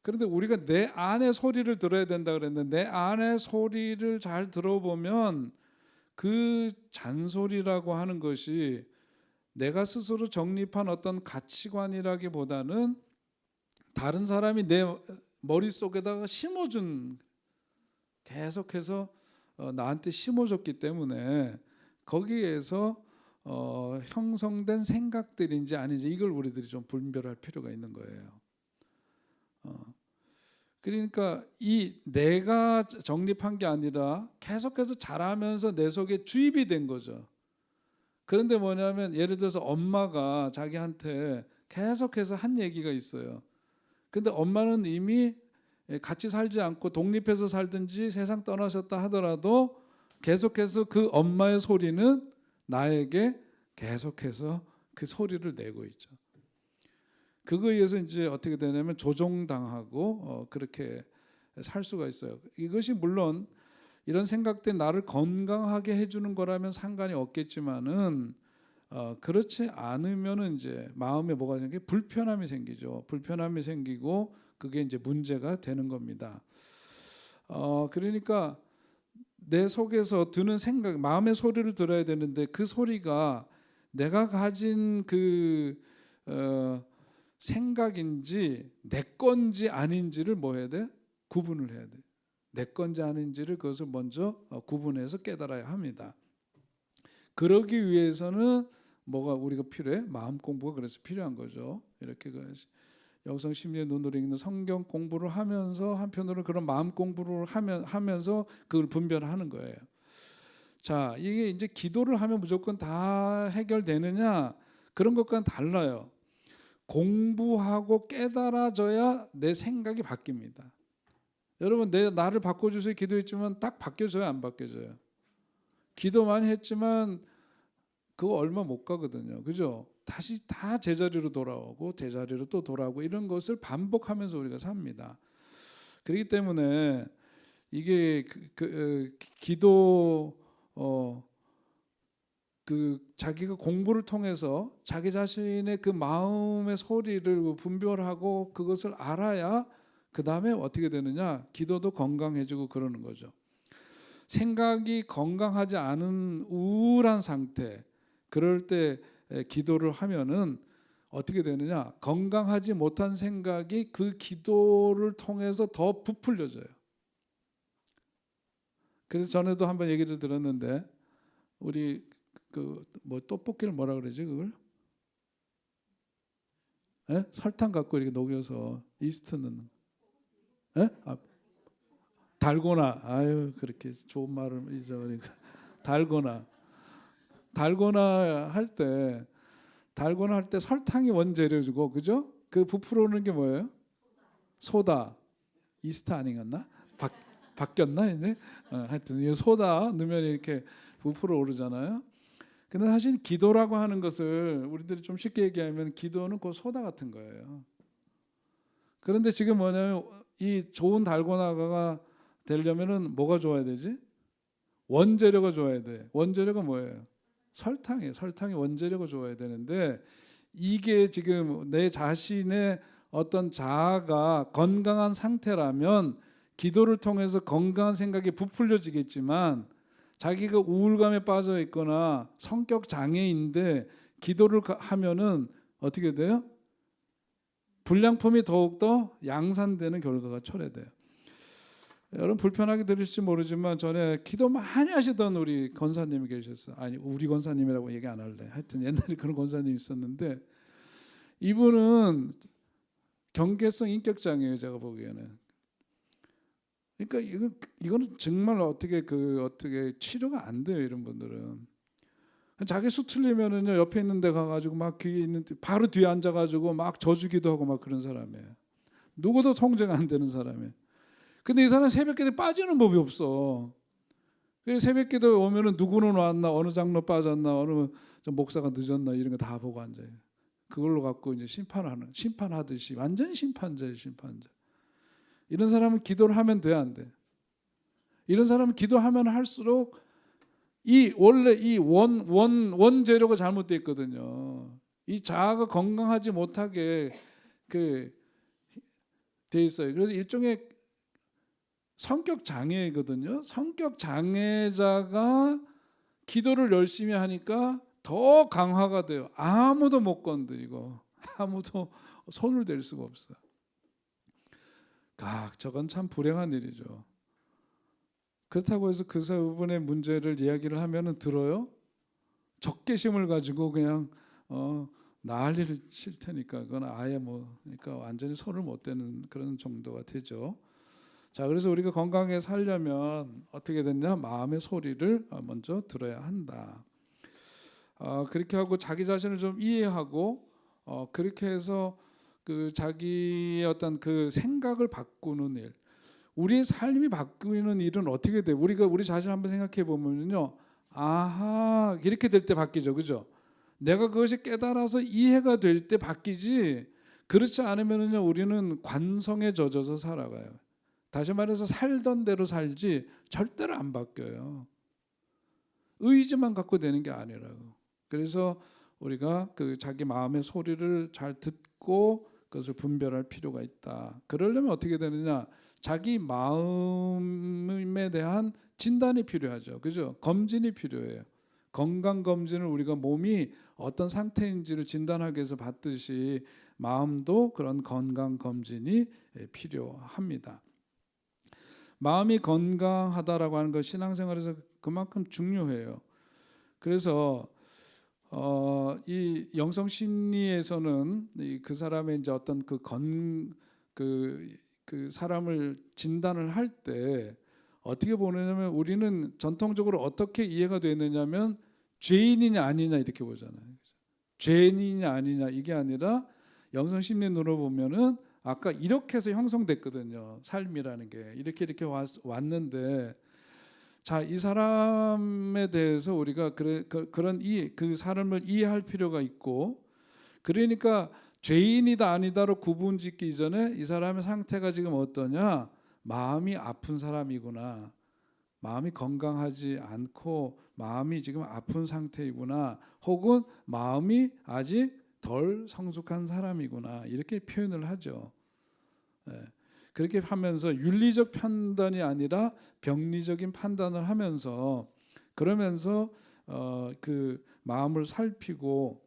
그런데 우리가 내 안의 소리를 들어야 된다 그랬는데 내 안의 소리를 잘 들어보면 그 잔소리라고 하는 것이 내가 스스로 정립한 어떤 가치관이라기보다는 다른 사람이 내 머릿속에다가 심어준 계속해서 나한테 심어줬기 때문에 거기에서 형성된 생각들인지 아닌지 이걸 우리들이 좀 분별할 필요가 있는 거예요. 그러니까 이 내가 정립한 게 아니라 계속해서 자라면서 내 속에 주입이 된 거죠. 그런데 뭐냐면 예를 들어서 엄마가 자기한테 계속해서 한 얘기가 있어요. 근데 엄마는 이미 같이 살지 않고 독립해서 살든지 세상 떠나셨다 하더라도 계속해서 그 엄마의 소리는 나에게 계속해서 그 소리를 내고 있죠. 그거에 의해서 이제 어떻게 되냐면 조종당하고 그렇게 살 수가 있어요. 이것이 물론 이런 생각들 나를 건강하게 해주는 거라면 상관이 없겠지만은 그렇지 않으면은 이제 마음에 뭐가 생겨? 불편함이 생기죠. 불편함이 생기고 그게 이제 문제가 되는 겁니다. 그러니까 내 속에서 드는 생각, 마음의 소리를 들어야 되는데 그 소리가 내가 가진 그 생각인지 내 건지 아닌지를 뭐 해야 돼? 구분을 해야 돼. 내 건지 아닌지를 그것을 먼저 구분해서 깨달아야 합니다. 그러기 위해서는 뭐가 우리가 필요해? 마음 공부가 그래서 필요한 거죠. 이렇게 영성 심리의 눈으로 읽는 성경 공부를 하면서 한편으로 그런 마음 공부를 하면서 그걸 분별하는 거예요. 자, 이게 이제 기도를 하면 무조건 다 해결되느냐? 그런 것과는 달라요. 공부하고 깨달아져야 내 생각이 바뀝니다. 여러분 나를 바꿔주세요 기도했지만 딱 바뀌어져요 안 바뀌어져요? 기도 많이 했지만 그거 얼마 못 가거든요. 그죠? 다시 다 제자리로 돌아오고 제자리로 또 돌아오고 이런 것을 반복하면서 우리가 삽니다. 그렇기 때문에 이게 기도 자기가 공부를 통해서 자기 자신의 그 마음의 소리를 분별하고 그것을 알아야 그 다음에 어떻게 되느냐, 기도도 건강해지고 그러는 거죠. 생각이 건강하지 않은 우울한 상태, 그럴 때 기도를 하면은 어떻게 되느냐, 건강하지 못한 생각이 그 기도를 통해서 더 부풀려져요. 그래서 전에도 한번 얘기를 들었는데, 우리 뭐 떡볶이를 뭐라 그러지 그걸? 에? 설탕 갖고 이렇게 녹여서 이스트 넣는. 에? 달고나. 아유, 그렇게 좋은 말을 잊어버리니까. 달고나 할 때 설탕이 원재료고, 그죠? 그 부풀어오는 게 뭐예요? 소다. 이스트 아니었나? 바뀌었나 이제? 하여튼 이 소다 넣으면 이렇게 부풀어 오르잖아요. 근데 사실 기도라고 하는 것을 우리들이 좀 쉽게 얘기하면 기도는 그 소다 같은 거예요. 그런데 지금 뭐냐면 이 좋은 달고나가 되려면은 뭐가 좋아야 되지? 원재료가 좋아야 돼. 원재료가 뭐예요? 설탕이에요. 설탕이 원재료가 좋아야 되는데, 이게 지금 내 자신의 어떤 자아가 건강한 상태라면 기도를 통해서 건강한 생각이 부풀려지겠지만, 자기가 우울감에 빠져 있거나 성격 장애인데 기도를 하면은 어떻게 돼요? 불량품이 더욱더 양산되는 결과가 초래돼요. 여러분 불편하게 들으실지 모르지만 전에 기도 많이 하시던 우리 권사님이 계셨어요. 아니, 우리 권사님이라고 얘기 안 할래. 하여튼 옛날에 그런 권사님이 있었는데, 이분은 경계성 인격장애예요, 제가 보기에는. 그러니까 이거는 정말 어떻게 치료가 안 돼요, 이런 분들은. 자기 수틀리면은요, 옆에 있는 데 가가지고 막 귀에 있는 바로 뒤에 앉아가지고 막 져주기도 하고 막 그런 사람이에요. 누구도 통제가 안 되는 사람이에요. 근데 이 사람 새벽기도에 빠지는 법이 없어. 새벽기도 오면은 누구는 왔나, 어느 장로 빠졌나, 어느 목사가 늦었나, 이런 거 다 보고 앉아요. 그걸로 갖고 이제 심판하듯이 완전히 심판자예요, 심판자. 이런 사람은 기도를 하면 돼, 안 돼? 이런 사람은 기도하면 할수록 원래 이 원재료가 잘못되어 있거든요. 이 자아가 건강하지 못하게 돼 있어요. 그래서 일종의 성격 장애거든요. 성격 장애자가 기도를 열심히 하니까 더 강화가 돼요. 아무도 못 건드리고 아무도 손을 댈 수가 없어요. 저건 참 불행한 일이죠. 그렇다고 해서 그분의 문제를 이야기를 하면은 들어요? 적개심을 가지고 그냥 난리를 칠 테니까 그건 아예 그러니까 완전히 손을 못 대는 그런 정도가 되죠. 자, 그래서 우리가 건강하게 살려면 어떻게 됐냐? 마음의 소리를 먼저 들어야 한다. 그렇게 하고 자기 자신을 좀 이해하고 그렇게 해서 자기의 어떤 생각을 바꾸는 일, 우리의 삶이 바뀌는 일은 어떻게 돼? 우리 자신 한번 생각해 보면요, 아하, 이렇게 될 때 바뀌죠, 그죠? 내가 그것이 깨달아서 이해가 될 때 바뀌지. 그렇지 않으면요, 우리는 관성에 젖어서 살아가요. 다시 말해서 살던 대로 살지 절대로 안 바뀌어요. 의지만 갖고 되는 게 아니라고. 그래서 우리가 자기 마음의 소리를 잘 듣고 그것을 분별할 필요가 있다. 그러려면 어떻게 되느냐? 자기 마음에 대한 진단이 필요하죠. 그죠? 검진이 필요해요. 건강 검진을 우리가 몸이 어떤 상태인지를 진단하기 위해서 받듯이 마음도 그런 건강 검진이 필요합니다. 마음이 건강하다라고 하는 것, 신앙생활에서 그만큼 중요해요. 그래서 이 영성 심리에서는 그 사람의 이제 어떤 그 사람을 진단을 할 때 어떻게 보느냐면, 우리는 전통적으로 어떻게 이해가 되느냐면 죄인이냐 아니냐 이렇게 보잖아요. 죄인이냐 아니냐 이게 아니라 영성 심리론으로 보면은 아까 이렇게 해서 형성됐거든요. 삶이라는 게 이렇게 왔는데, 자, 이 사람에 대해서 우리가 그런 그 사람을 이해할 필요가 있고, 그러니까 죄인이다 아니다로 구분짓기 이전에 이 사람의 상태가 지금 어떠냐, 마음이 아픈 사람이구나, 마음이 건강하지 않고 마음이 지금 아픈 상태이구나, 혹은 마음이 아직 덜 성숙한 사람이구나, 이렇게 표현을 하죠. 그렇게 하면서 윤리적 판단이 아니라 병리적인 판단을 하면서, 그러면서 그 마음을 살피고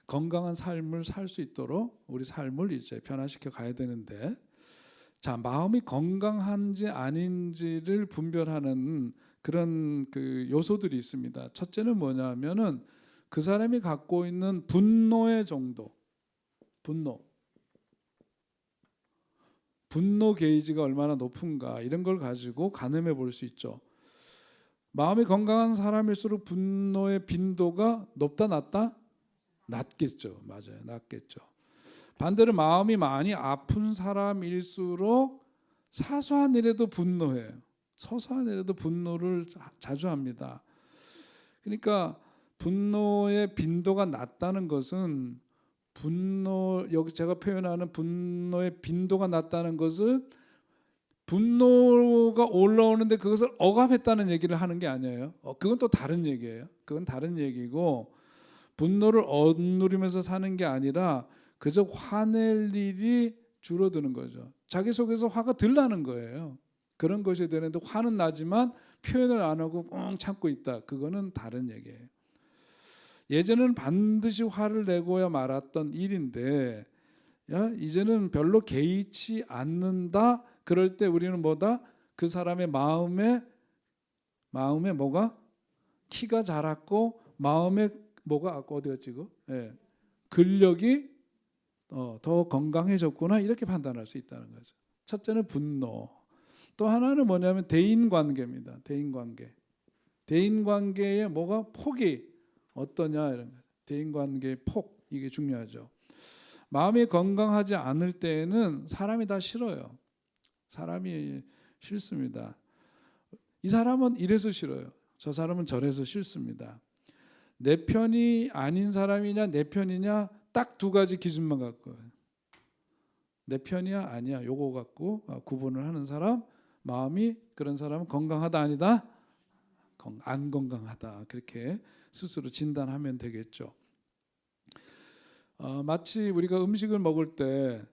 건강한 삶을 살 수 있도록 우리 삶을 이제 변화시켜 가야 되는데, 자, 마음이 건강한지 아닌지를 분별하는 그런 그 요소들이 있습니다. 첫째는 뭐냐면은 그 사람이 갖고 있는 분노의 정도, 분노 게이지가 얼마나 높은가, 이런 걸 가지고 가늠해 볼 수 있죠. 마음이 건강한 사람일수록 분노의 빈도가 높다 낮다? 낮겠죠. 맞아요. 낮겠죠. 반대로 마음이 많이 아픈 사람일수록 사소한 일에도 분노해요. 소소한 일에도 분노를 자주 합니다. 그러니까 분노의 빈도가 낮다는 것은, 여기 제가 표현하는 분노의 빈도가 낮다는 것은 분노가 올라오는데 그것을 억압했다는 얘기를 하는 게 아니에요. 그건 또 다른 얘기예요. 그건 다른 얘기고, 분노를 억누르면서 사는 게 아니라 그저 화낼 일이 줄어드는 거죠. 자기 속에서 화가 덜 나는 거예요. 그런 것이 되는데 화는 나지만 표현을 안 하고 꽁 참고 있다. 그거는 다른 얘기예요. 예전에는 반드시 화를 내고야 말았던 일인데, 이제는 별로 개의치 않는다. 그럴 때 우리는 뭐다? 그 사람의 마음에 뭐가? 키가 자랐고 마음에 뭐가 어디 갔지 이거? 근력이 더 건강해졌구나, 이렇게 판단할 수 있다는 거죠. 첫째는 분노. 또 하나는 뭐냐면 대인관계입니다. 대인관계의 뭐가 폭이 어떠냐, 이런 거. 대인관계의 폭, 이게 중요하죠. 마음이 건강하지 않을 때에는 사람이 다 싫어요. 사람이 싫습니다. 이 사람은 이래서 싫어요. 저 사람은 저래서 싫습니다. 내 편이 아닌 사람이냐 내 편이냐, 딱 두 가지 기준만 갖고, 내 편이야 아니야, 요거 갖고 구분을 하는 사람, 마음이 그런 사람은 건강하다 아니다? 안 건강하다, 그렇게 스스로 진단하면 되겠죠. 마치 우리가 음식을 먹을 때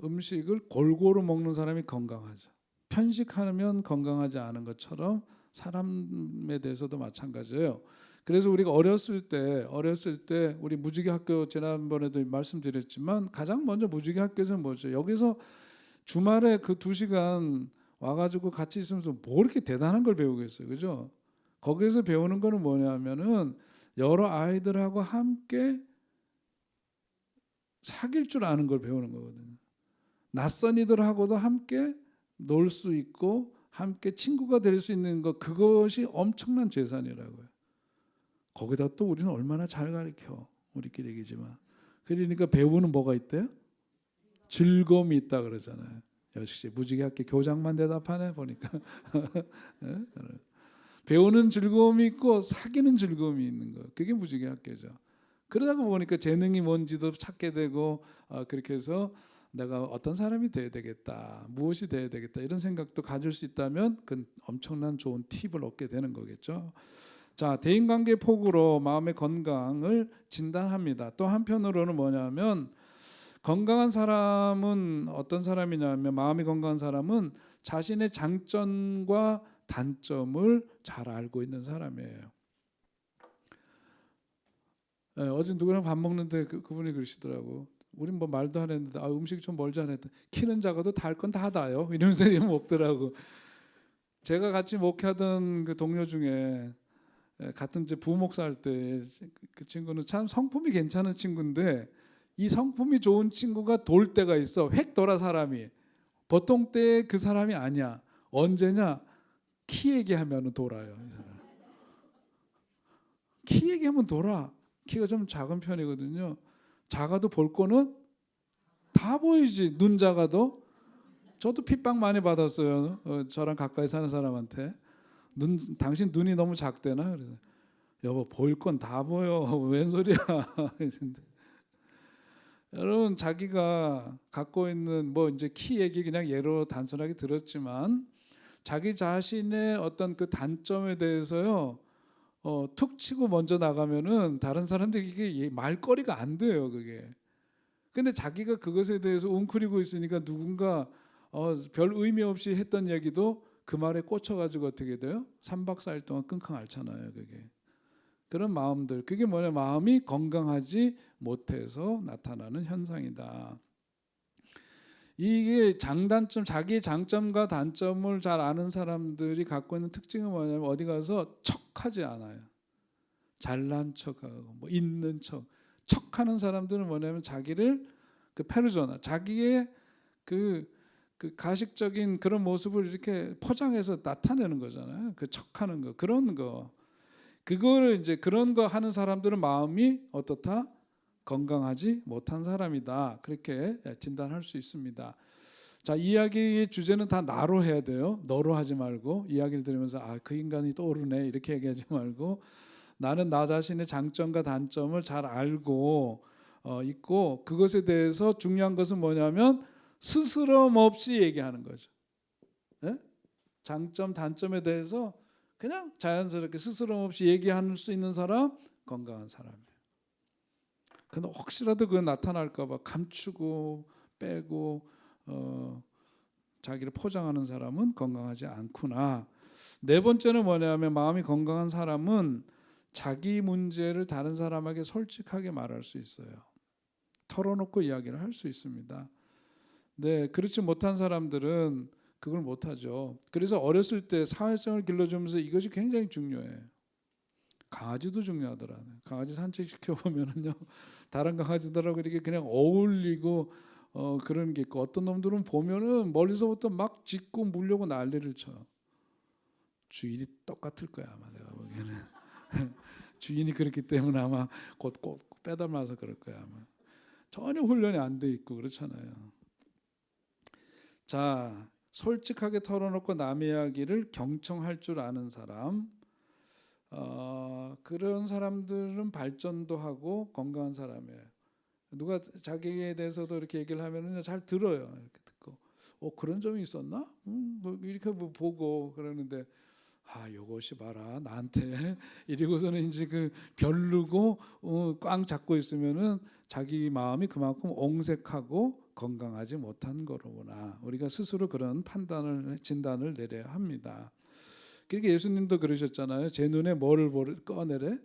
음식을 골고루 먹는 사람이 건강하죠. 편식하면 건강하지 않은 것처럼 사람에 대해서도 마찬가지예요. 그래서 우리가 어렸을 때 우리 무지개 학교, 지난번에도 말씀드렸지만 가장 먼저 무지개 학교에서 뭐죠? 여기서 주말에 그 2시간 와가지고 같이 있으면서 뭐 이렇게 대단한 걸 배우겠어요, 그죠? 거기에서 배우는 거는 뭐냐면은 여러 아이들하고 함께 사귈 줄 아는 걸 배우는 거거든요. 낯선 이들하고도 함께 놀 수 있고 함께 친구가 될 수 있는 것, 그것이 엄청난 재산이라고요. 거기다 또 우리는 얼마나 잘 가르쳐, 우리끼리 얘기지만. 그러니까 배우는 뭐가 있대요? 즐거움이 있다 그러잖아요. 역시 무지개 학교 교장만 대답하네 보니까. 배우는 즐거움이 있고 사귀는 즐거움이 있는 거, 그게 무지개 학교죠. 그러다가 보니까 재능이 뭔지도 찾게 되고, 그렇게 해서 내가 어떤 사람이 돼야 되겠다, 무엇이 돼야 되겠다, 이런 생각도 가질 수 있다면 그건 엄청난 좋은 팁을 얻게 되는 거겠죠. 자, 대인관계 폭으로 마음의 건강을 진단합니다. 또 한편으로는 뭐냐면, 건강한 사람은 어떤 사람이냐면, 마음이 건강한 사람은 자신의 장점과 단점을 잘 알고 있는 사람이에요. 어제 누구랑 밥 먹는데 그분이 그러시더라고. 우린 뭐 말도 안 했는데 음식이 좀 멀지 않았다. 키는 작아도 달 건 다 다요, 이러면서 먹더라고. 제가 같이 목회하던 그 동료 중에 같은 이제 부목사 할 때 그 친구는 참 성품이 괜찮은 친구인데, 이 성품이 좋은 친구가 돌 때가 있어. 획 돌아, 사람이. 보통 때 그 사람이 아니야. 언제냐? 키 얘기하면 돌아요, 이 사람. 키 얘기하면 돌아. 키가 좀 작은 편이거든요. 작아도 볼 거는 다 보이지. 눈 작아도. 저도 핍박 많이 받았어요. 저랑 가까이 사는 사람한테. 당신 눈이 너무 작대나? 그래서 여보, 볼 건 다 보여. 웬 소리야? 여러분 자기가 갖고 있는 뭐 이제 키 얘기 그냥 예로 단순하게 들었지만 자기 자신의 어떤 그 단점에 대해서요 툭 치고 먼저 나가면은 다른 사람들이 이게 말거리가 안 돼요 그게. 근데 자기가 그것에 대해서 웅크리고 있으니까 누군가 별 의미 없이 했던 얘기도 그 말에 꽂혀가지고 어떻게 돼요? 3박 4일 동안 끙끙 앓잖아요 그게. 그런 마음들 그게 뭐냐 마음이 건강하지 못해서 나타나는 현상이다. 이게 장단점 자기 장점과 단점을 잘 아는 사람들이 갖고 있는 특징은 뭐냐면 어디 가서 척하지 않아요. 잘난 척하고 뭐 있는 척하는 사람들은 뭐냐면 자기를 그 페르소나 자기의 그 가식적인 그런 모습을 이렇게 포장해서 나타내는 거잖아요. 그 척하는 거 그런 거 그거를 이제 그런 거 하는 사람들은 마음이 어떻다? 건강하지 못한 사람이다. 그렇게 진단할 수 있습니다. 자, 이야기의 주제는 다 나로 해야 돼요. 너로 하지 말고 이야기를 들으면서 그 인간이 떠오르네 이렇게 얘기하지 말고 나는 나 자신의 장점과 단점을 잘 알고 있고 그것에 대해서 중요한 것은 뭐냐면 스스럼 없이 얘기하는 거죠. 네? 장점 단점에 대해서 그냥 자연스럽게 스스럼 없이 얘기할 수 있는 사람 건강한 사람이에요. 근데 혹시라도 그거 나타날까 봐 감추고 빼고 자기를 포장하는 사람은 건강하지 않구나. 네 번째는 뭐냐면 마음이 건강한 사람은 자기 문제를 다른 사람에게 솔직하게 말할 수 있어요. 털어놓고 이야기를 할 수 있습니다. 네, 그렇지 못한 사람들은 그걸 못하죠. 그래서 어렸을 때 사회성을 길러주면서 이것이 굉장히 중요해요. 강아지도 중요하더라. 강아지 산책시켜 보면은요, 다른 강아지들하고 이렇게 그냥 어울리고 그런 게 있고 어떤 놈들은 보면은 멀리서부터 막 짖고 물려고 난리를 쳐. 주인이 똑같을 거야 아마 내가 보기에는. 주인이 그렇기 때문에 아마 곧 빼닮아서 그럴 거야 아마. 전혀 훈련이 안 돼 있고 그렇잖아요. 자, 솔직하게 털어놓고 남의 이야기를 경청할 줄 아는 사람, 그런 사람들은 발전도 하고 건강한 사람이에요. 누가 자기에 대해서도 이렇게 얘기를 하면은 잘 들어요. 이렇게 듣고, 그런 점이 있었나? 뭐 이렇게 뭐 보고 그러는데, 요것이 봐라 나한테 이러고서는 이제 그 별르고 꽝 잡고 있으면은 자기 마음이 그만큼 옹색하고 건강하지 못한 거로구나. 우리가 스스로 그런 진단을 내려야 합니다. 그러니까 예수님도 그러셨잖아요. 제 눈에 뭐를 꺼내래?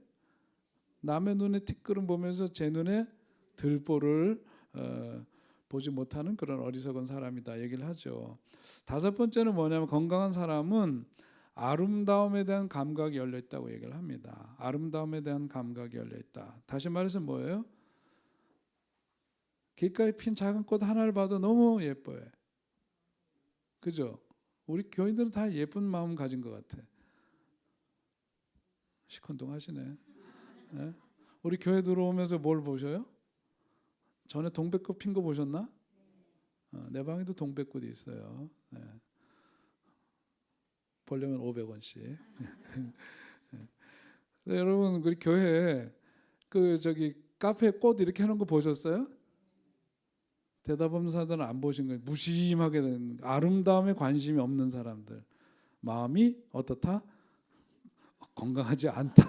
남의 눈에 티끌을 보면서 제 눈에 들보를 보지 못하는 그런 어리석은 사람이다 얘기를 하죠. 다섯 번째는 뭐냐면 건강한 사람은 아름다움에 대한 감각이 열려 있다고 얘기를 합니다. 아름다움에 대한 감각이 열려 있다. 다시 말해서 뭐예요? 길가에 핀 작은 꽃 하나를 봐도 너무 예뻐요. 그죠? 우리 교인들은 다 예쁜 마음 가진 것 같아. 시큰둥하시네. 네? 우리 교회 들어오면서 뭘 보셔요? 전에 동백꽃 핀 거 보셨나? 내 방에도 동백꽃이 있어요. 네. 보려면 500원씩. 네, 여러분 우리 교회에 카페 꽃 이렇게 해놓은 거 보셨어요? 대답 없는 사람들은 안 보신 거예요. 무심하게 되는 아름다움에 관심이 없는 사람들 마음이 어떻다? 건강하지 않다.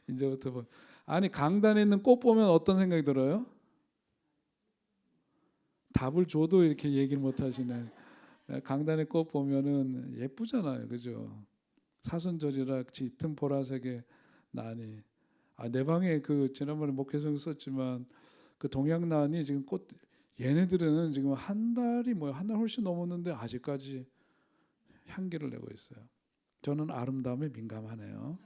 이제부터 아니 강단에 있는 꽃 보면 어떤 생각이 들어요? 답을 줘도 이렇게 얘기를 못 하시네. 강단의 꽃 보면은 예쁘잖아요, 그죠? 사순절이라 짙은 보라색의 난이. 내 방에 그 지난번에 목회성 썼지만 그 동양난이 지금 얘네들은 지금 한 달 훨씬 넘었는데 아직까지 향기를 내고 있어요. 저는 아름다움에 민감하네요.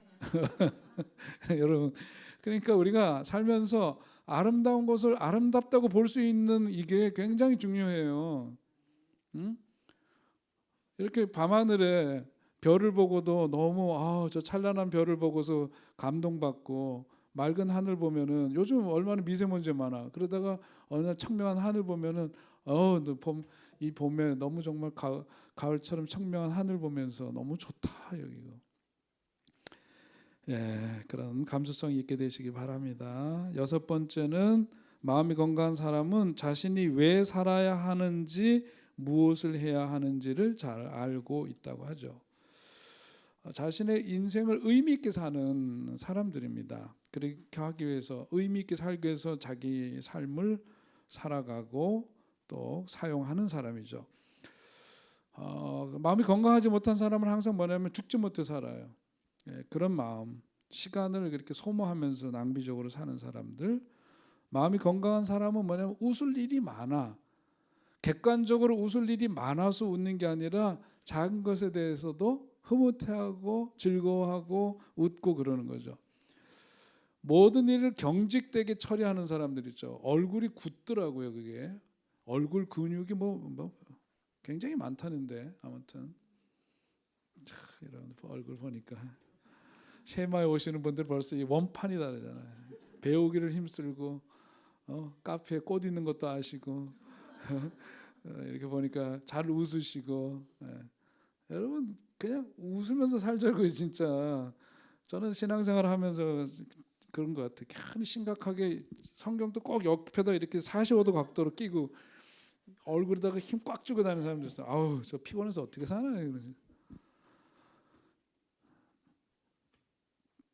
여러분, 그러니까 우리가 살면서 아름다운 것을 아름답다고 볼 수 있는 이게 굉장히 중요해요. 응? 이렇게 밤하늘에 별을 보고도 너무 저 찬란한 별을 보고서 감동받고 맑은 하늘 보면은 요즘 얼마나 미세먼지 많아. 그러다가 어느 날 청명한 하늘 보면은 이 봄에 너무 정말 가을처럼 청명한 하늘 보면서 너무 좋다 여기고. 예, 그런 감수성이 있게 되시기 바랍니다. 여섯 번째는 마음이 건강한 사람은 자신이 왜 살아야 하는지 무엇을 해야 하는지를 잘 알고 있다고 하죠. 자신의 인생을 의미 있게 사는 사람들입니다. 그렇게 하기 위해서 의미 있게 살기 위해서 자기 삶을 살아가고 또 사용하는 사람이죠. 마음이 건강하지 못한 사람은 항상 뭐냐면 죽지 못해 살아요. 예, 그런 마음, 시간을 그렇게 소모하면서 낭비적으로 사는 사람들. 마음이 건강한 사람은 뭐냐면 웃을 일이 많아. 객관적으로 웃을 일이 많아서 웃는 게 아니라 작은 것에 대해서도 흐뭇해하고 즐거워하고 웃고 그러는 거죠. 모든 일을 경직되게 처리하는 사람들 있죠. 얼굴이 굳더라고요. 그게 얼굴 근육이 뭐 굉장히 많다는데 아무튼 이런 얼굴 보니까 쉐마에 오시는 분들 벌써 이 원판이 다르잖아요. 배우기를 힘쓰고 카페에 꽃 있는 것도 아시고 이렇게 보니까 잘 웃으시고 여러분 그냥 웃으면서 살자고요. 진짜 저는 신앙생활 하면서 그런 것 같아요. 괜히 심각하게 성경도 꼭 옆에다 이렇게 45도 각도로 끼고 얼굴에다가 힘 꽉 주고 다니는 사람들 있어요. 아우 저 피곤해서 어떻게 사나요?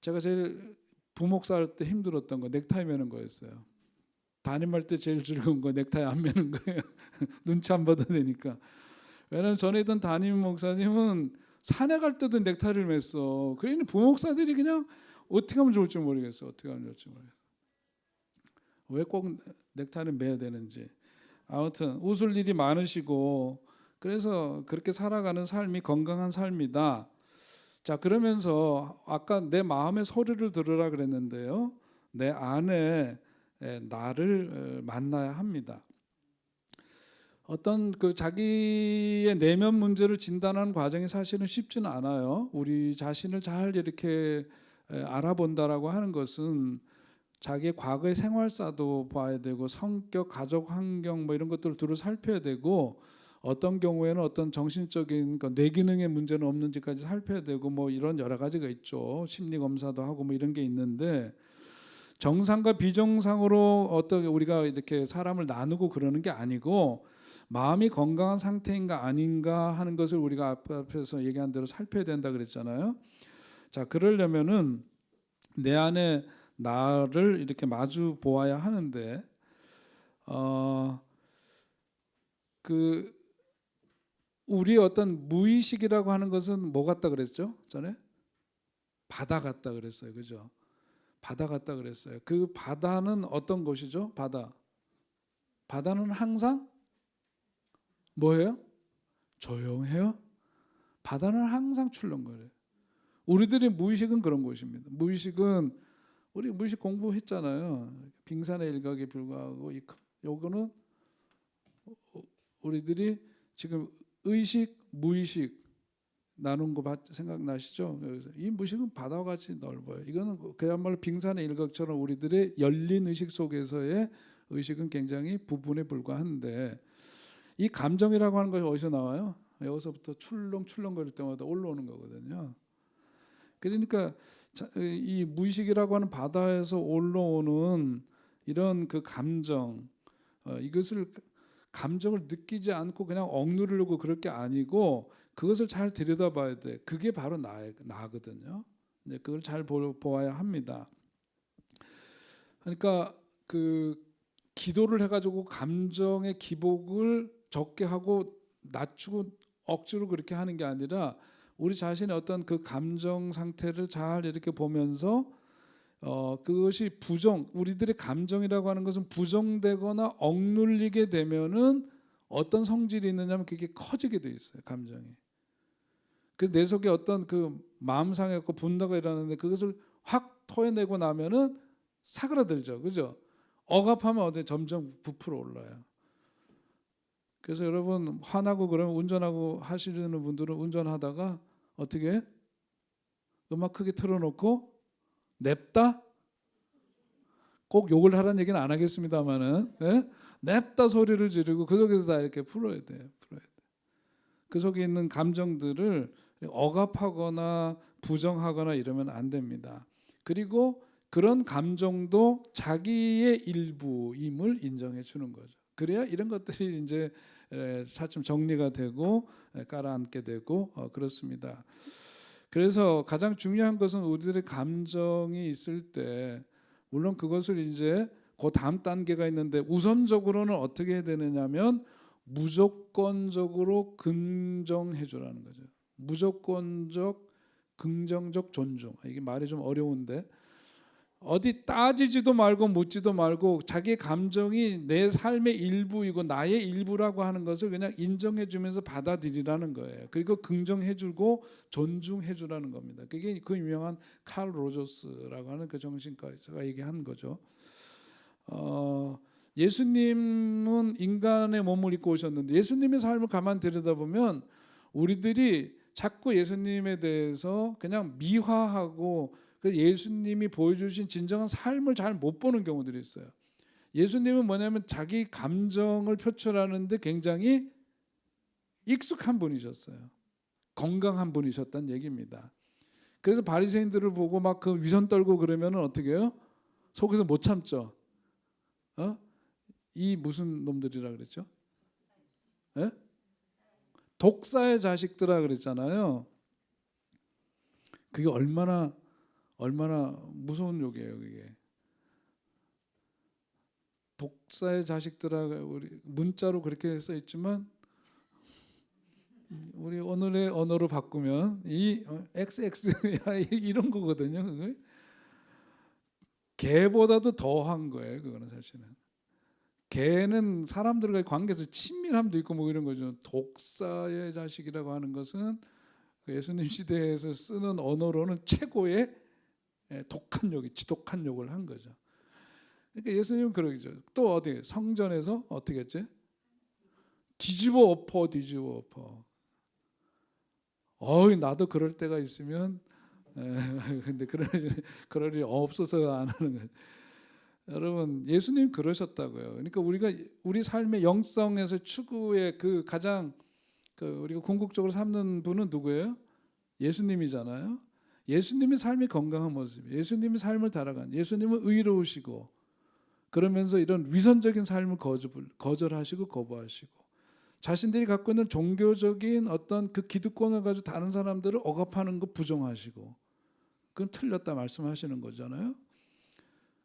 제가 제일 부목사 할 때 힘들었던 거 넥타이 매는 거였어요. 담임할 때 제일 즐거운 거 넥타이 안 매는 거예요. 눈치 안 봐도 되니까. 왜냐면 전에 있던 담임 목사님은 산에 갈 때도 넥타이를 맸어. 그러니 부목사들이 그냥 어떻게 하면 좋을지 모르겠어. 어떻게 하면 좋을지 모르겠어. 왜 꼭 넥타이를 매야 되는지. 아무튼 웃을 일이 많으시고 그래서 그렇게 살아가는 삶이 건강한 삶이다. 자, 그러면서 아까 내 마음의 소리를 들으라 그랬는데요. 내 안에 나를 만나야 합니다. 어떤 그 자기의 내면 문제를 진단하는 과정이 사실은 쉽지는 않아요. 우리 자신을 잘 이렇게 알아본다라고 하는 것은 자기의 과거의 생활사도 봐야 되고 성격, 가족 환경 뭐 이런 것들을 두루 살펴야 되고 어떤 경우에는 어떤 정신적인 뇌 기능의 문제는 없는지까지 살펴야 되고 뭐 이런 여러 가지가 있죠. 심리 검사도 하고 뭐 이런 게 있는데 정상과 비정상으로 어떻게 우리가 이렇게 사람을 나누고 그러는 게 아니고 마음이 건강한 상태인가 아닌가 하는 것을 우리가 앞에서 얘기한 대로 살펴야 된다 그랬잖아요. 자, 그러려면은 내 안에 나를 이렇게 마주 보아야 하는데 그 우리 어떤 무의식이라고 하는 것은 뭐 같다 그랬죠? 전에 바다 같다 그랬어요. 그죠? 바다 같다 그랬어요. 그 바다는 어떤 것이죠? 바다는 항상 뭐예요? 조용해요. 바다는 항상 출렁거려요. 우리들의 무의식은 그런 것입니다. 무의식은 우리 무의식 공부했잖아요. 빙산의 일각에 불과하고 요거는 우리들이 지금 의식, 무의식 나눈 거 생각나시죠? 이 무의식은 바다와 같이 넓어요. 이거는 그야말로 빙산의 일각처럼 우리들의 열린 의식 속에서의 의식은 굉장히 부분에 불과한데 이 감정이라고 하는 것이 어디서 나와요? 여기서부터 출렁출렁거릴 때마다 올라오는 거거든요. 그러니까 이 무의식이라고 하는 바다에서 올라오는 이런 그 감정, 이것을 감정을 느끼지 않고 그냥 억누르려고 그럴 게 아니고 그것을 잘 들여다봐야 돼. 그게 바로 나거든요. 이제 그걸 잘 보아야 합니다. 그러니까 그 기도를 해가지고 감정의 기복을 적게 하고 낮추고 억지로 그렇게 하는 게 아니라 우리 자신의 어떤 그 감정 상태를 잘 이렇게 보면서 그것이 우리들의 감정이라고 하는 것은 부정되거나 억눌리게 되면은 어떤 성질이 있느냐면 그게 커지게 돼 있어요. 감정이. 그래서 내 속에 어떤 그 마음상의 분노가 일어나는데 그것을 확 토해내고 나면은 사그라들죠. 그죠? 억압하면 어디 점점 부풀어 올라요. 그래서 여러분 화나고 그러면 운전하고 하시는 분들은 운전하다가 어떻게 음악 크게 틀어놓고 냅다 꼭 욕을 하라는 얘기는 안 하겠습니다만은 냅다 소리를 지르고 그 속에서 다 이렇게 풀어야 돼요. 그 속에 있는 감정들을 억압하거나 부정하거나 이러면 안 됩니다. 그리고 그런 감정도 자기의 일부임을 인정해 주는 거죠. 그래야 이런 것들이 이제 차츰 정리가 되고 깔아앉게 되고 그렇습니다. 그래서 가장 중요한 것은 우리들의 감정이 있을 때 물론 그것을 이제 그 다음 단계가 있는데 우선적으로는 어떻게 해야 되느냐면 무조건적으로 긍정해 주라는 거죠. 무조건적 긍정적 존중. 이게 말이 좀 어려운데 어디 따지지도 말고 묻지도 말고 자기 감정이 내 삶의 일부이고 나의 일부라고 하는 것을 그냥 인정해 주면서 받아들이라는 거예요. 그리고 긍정해 주고 존중해 주라는 겁니다. 그게 그 유명한 칼 로저스라고 하는 그 정신과 의사가 얘기한 거죠. 예수님은 인간의 몸을 입고 오셨는데 예수님의 삶을 가만 들여다보면 우리들이 자꾸 예수님에 대해서 그냥 미화하고 예수님이 보여주신 진정한 삶을 잘 못 보는 경우들이 있어요. 예수님은 뭐냐면 자기 감정을 표출하는데 굉장히 익숙한 분이셨어요. 건강한 분이셨다는 얘기입니다. 그래서 바리새인들을 보고 막 그 위선 떨고 그러면은 어떻게 해요? 속에서 못 참죠. 이 무슨 놈들이라 그랬죠? 에? 독사의 자식들아 그랬잖아요. 그게 얼마나 무서운 욕이에요, 그게. 독사의 자식들아 우리 문자로 그렇게 써 있지만 우리 오늘의 언어로 바꾸면 이 XX 이런 거거든요. 그거. 개보다도 더한 거예요, 그거는 사실은. 개는 사람들과의 관계에서 친밀함도 있고 뭐 이런 거죠. 독사의 자식이라고 하는 것은 예수님 시대에서 쓰는 언어로는 최고의 독한 욕이 지독한 욕을 한 거죠. 그러니까 예수님은 그러죠. 또 어디 성전에서 어떻게 했지? 뒤집어 엎어. 나도 그럴 때가 있으면 근데 그럴 일이 없어서 안 하는 거예요. 여러분 예수님 그러셨다고요. 그러니까 우리가 우리 삶의 영성에서 추구의 그 가장 우리가 궁극적으로 삼는 분은 누구예요? 예수님이잖아요. 예수님의 삶이 건강한 모습, 예수님의 삶을 달아간, 예수님은 의로우시고 그러면서 이런 위선적인 삶을 거절하시고 거부하시고 자신들이 갖고 있는 종교적인 어떤 그 기득권을 가지고 다른 사람들을 억압하는 거 부정하시고 그건 틀렸다 말씀하시는 거잖아요.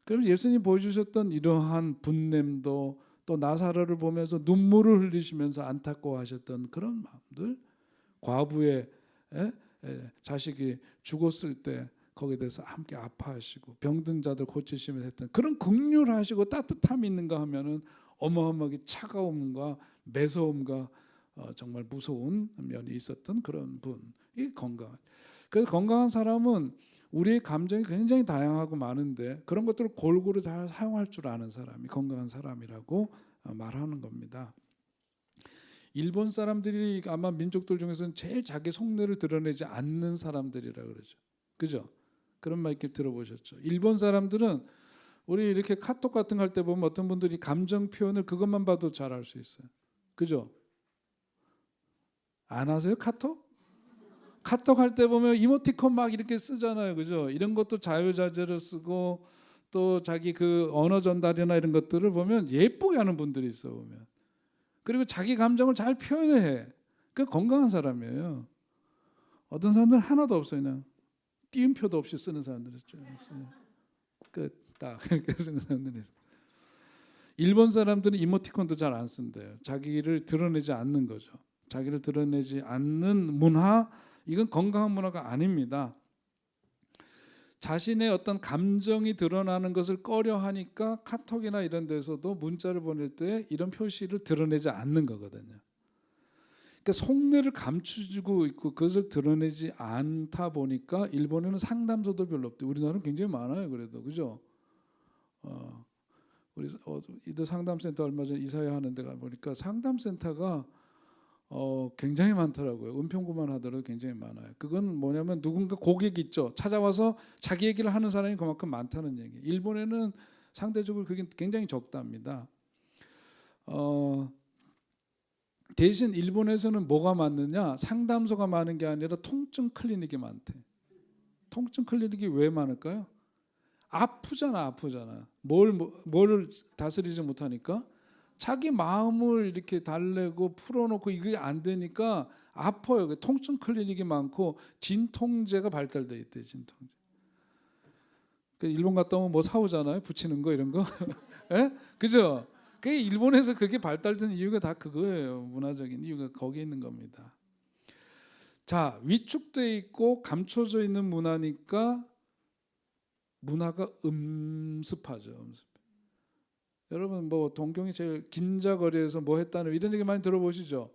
그럼 예수님 보여주셨던 이러한 분냄도 또 나사로를 보면서 눈물을 흘리시면서 안타까워하셨던 그런 마음들, 과부의 자식이 죽었을 때 거기에 대해서 함께 아파하시고 병든 자들 고치시면서 했던 그런 긍휼하시고 따뜻함이 있는가 하면은 어마어마하게 차가움과 매서움과 정말 무서운 면이 있었던 그런 분. 이 건강. 그래서 건강한 사람은 우리의 감정이 굉장히 다양하고 많은데 그런 것들을 골고루 잘 사용할 줄 아는 사람이 건강한 사람이라고 말하는 겁니다. 일본 사람들이 아마 민족들 중에서는 제일 자기 속내를 드러내지 않는 사람들이라 그러죠. 그죠? 그런 말 이렇게 들어보셨죠? 일본 사람들은 우리 이렇게 카톡 같은 거 할 때 보면 어떤 분들이 감정 표현을 그것만 봐도 잘 알 수 있어요. 그죠? 안 하세요? 카톡? 카톡 할 때 보면 이모티콘 막 이렇게 쓰잖아요. 그죠? 이런 것도 자유자재로 쓰고 또 자기 그 언어 전달이나 이런 것들을 보면 예쁘게 하는 분들이 있어 보면. 그리고 자기 감정을 잘 표현을 해. 그 건강한 사람이에요. 어떤 사람들은 하나도 없어요. 그냥 띄움표도 없이 쓰는 사람들이 있죠. 딱 이렇게 쓰는 사람들이 있어요. 일본 사람들은 이모티콘도 잘 안 쓴대요. 자기를 드러내지 않는 거죠. 자기를 드러내지 않는 문화, 이건 건강한 문화가 아닙니다. 자신의 어떤 감정이 드러나는 것을 꺼려하니까 카톡이나 이런 데서도 문자를 보낼 때 이런 표시를 드러내지 않는 거거든요. 그러니까 속내를 감추고 있고 그것을 드러내지 않다 보니까 일본에는 상담소도 별로 없대요. 우리나라는 굉장히 많아요. 그래도 그죠? 우리 이들 상담센터 얼마 전에 이사회 하는 데 가보니까 상담센터가 굉장히 많더라고요. 은평구만 하더라도 굉장히 많아요. 그건 뭐냐면 누군가 고객이 있죠. 찾아와서 자기 얘기를 하는 사람이 그만큼 많다는 얘기. 일본에는 상대적으로 그게 굉장히 적답니다. 대신 일본에서는 뭐가 많느냐? 상담소가 많은 게 아니라 통증 클리닉이 많대. 통증 클리닉이 왜 많을까요? 아프잖아. 뭘 다스리지 못하니까 자기 마음을 이렇게 달래고 풀어놓고 이게 안 되니까 아파요. 통증 클리닉이 많고 진통제가 발달돼 있대. 진통제. 일본 갔다 오면 뭐 사오잖아요. 붙이는 거 이런 거. 예? 그죠? 일본에서 그게 발달된 이유가 다 그거예요. 문화적인 이유가 거기에 있는 겁니다. 자, 위축돼 있고 감춰져 있는 문화니까 문화가 음습하죠. 여러분 뭐 동경이 제일 긴자거리에서 뭐 했다는 이런 얘기 많이 들어보시죠?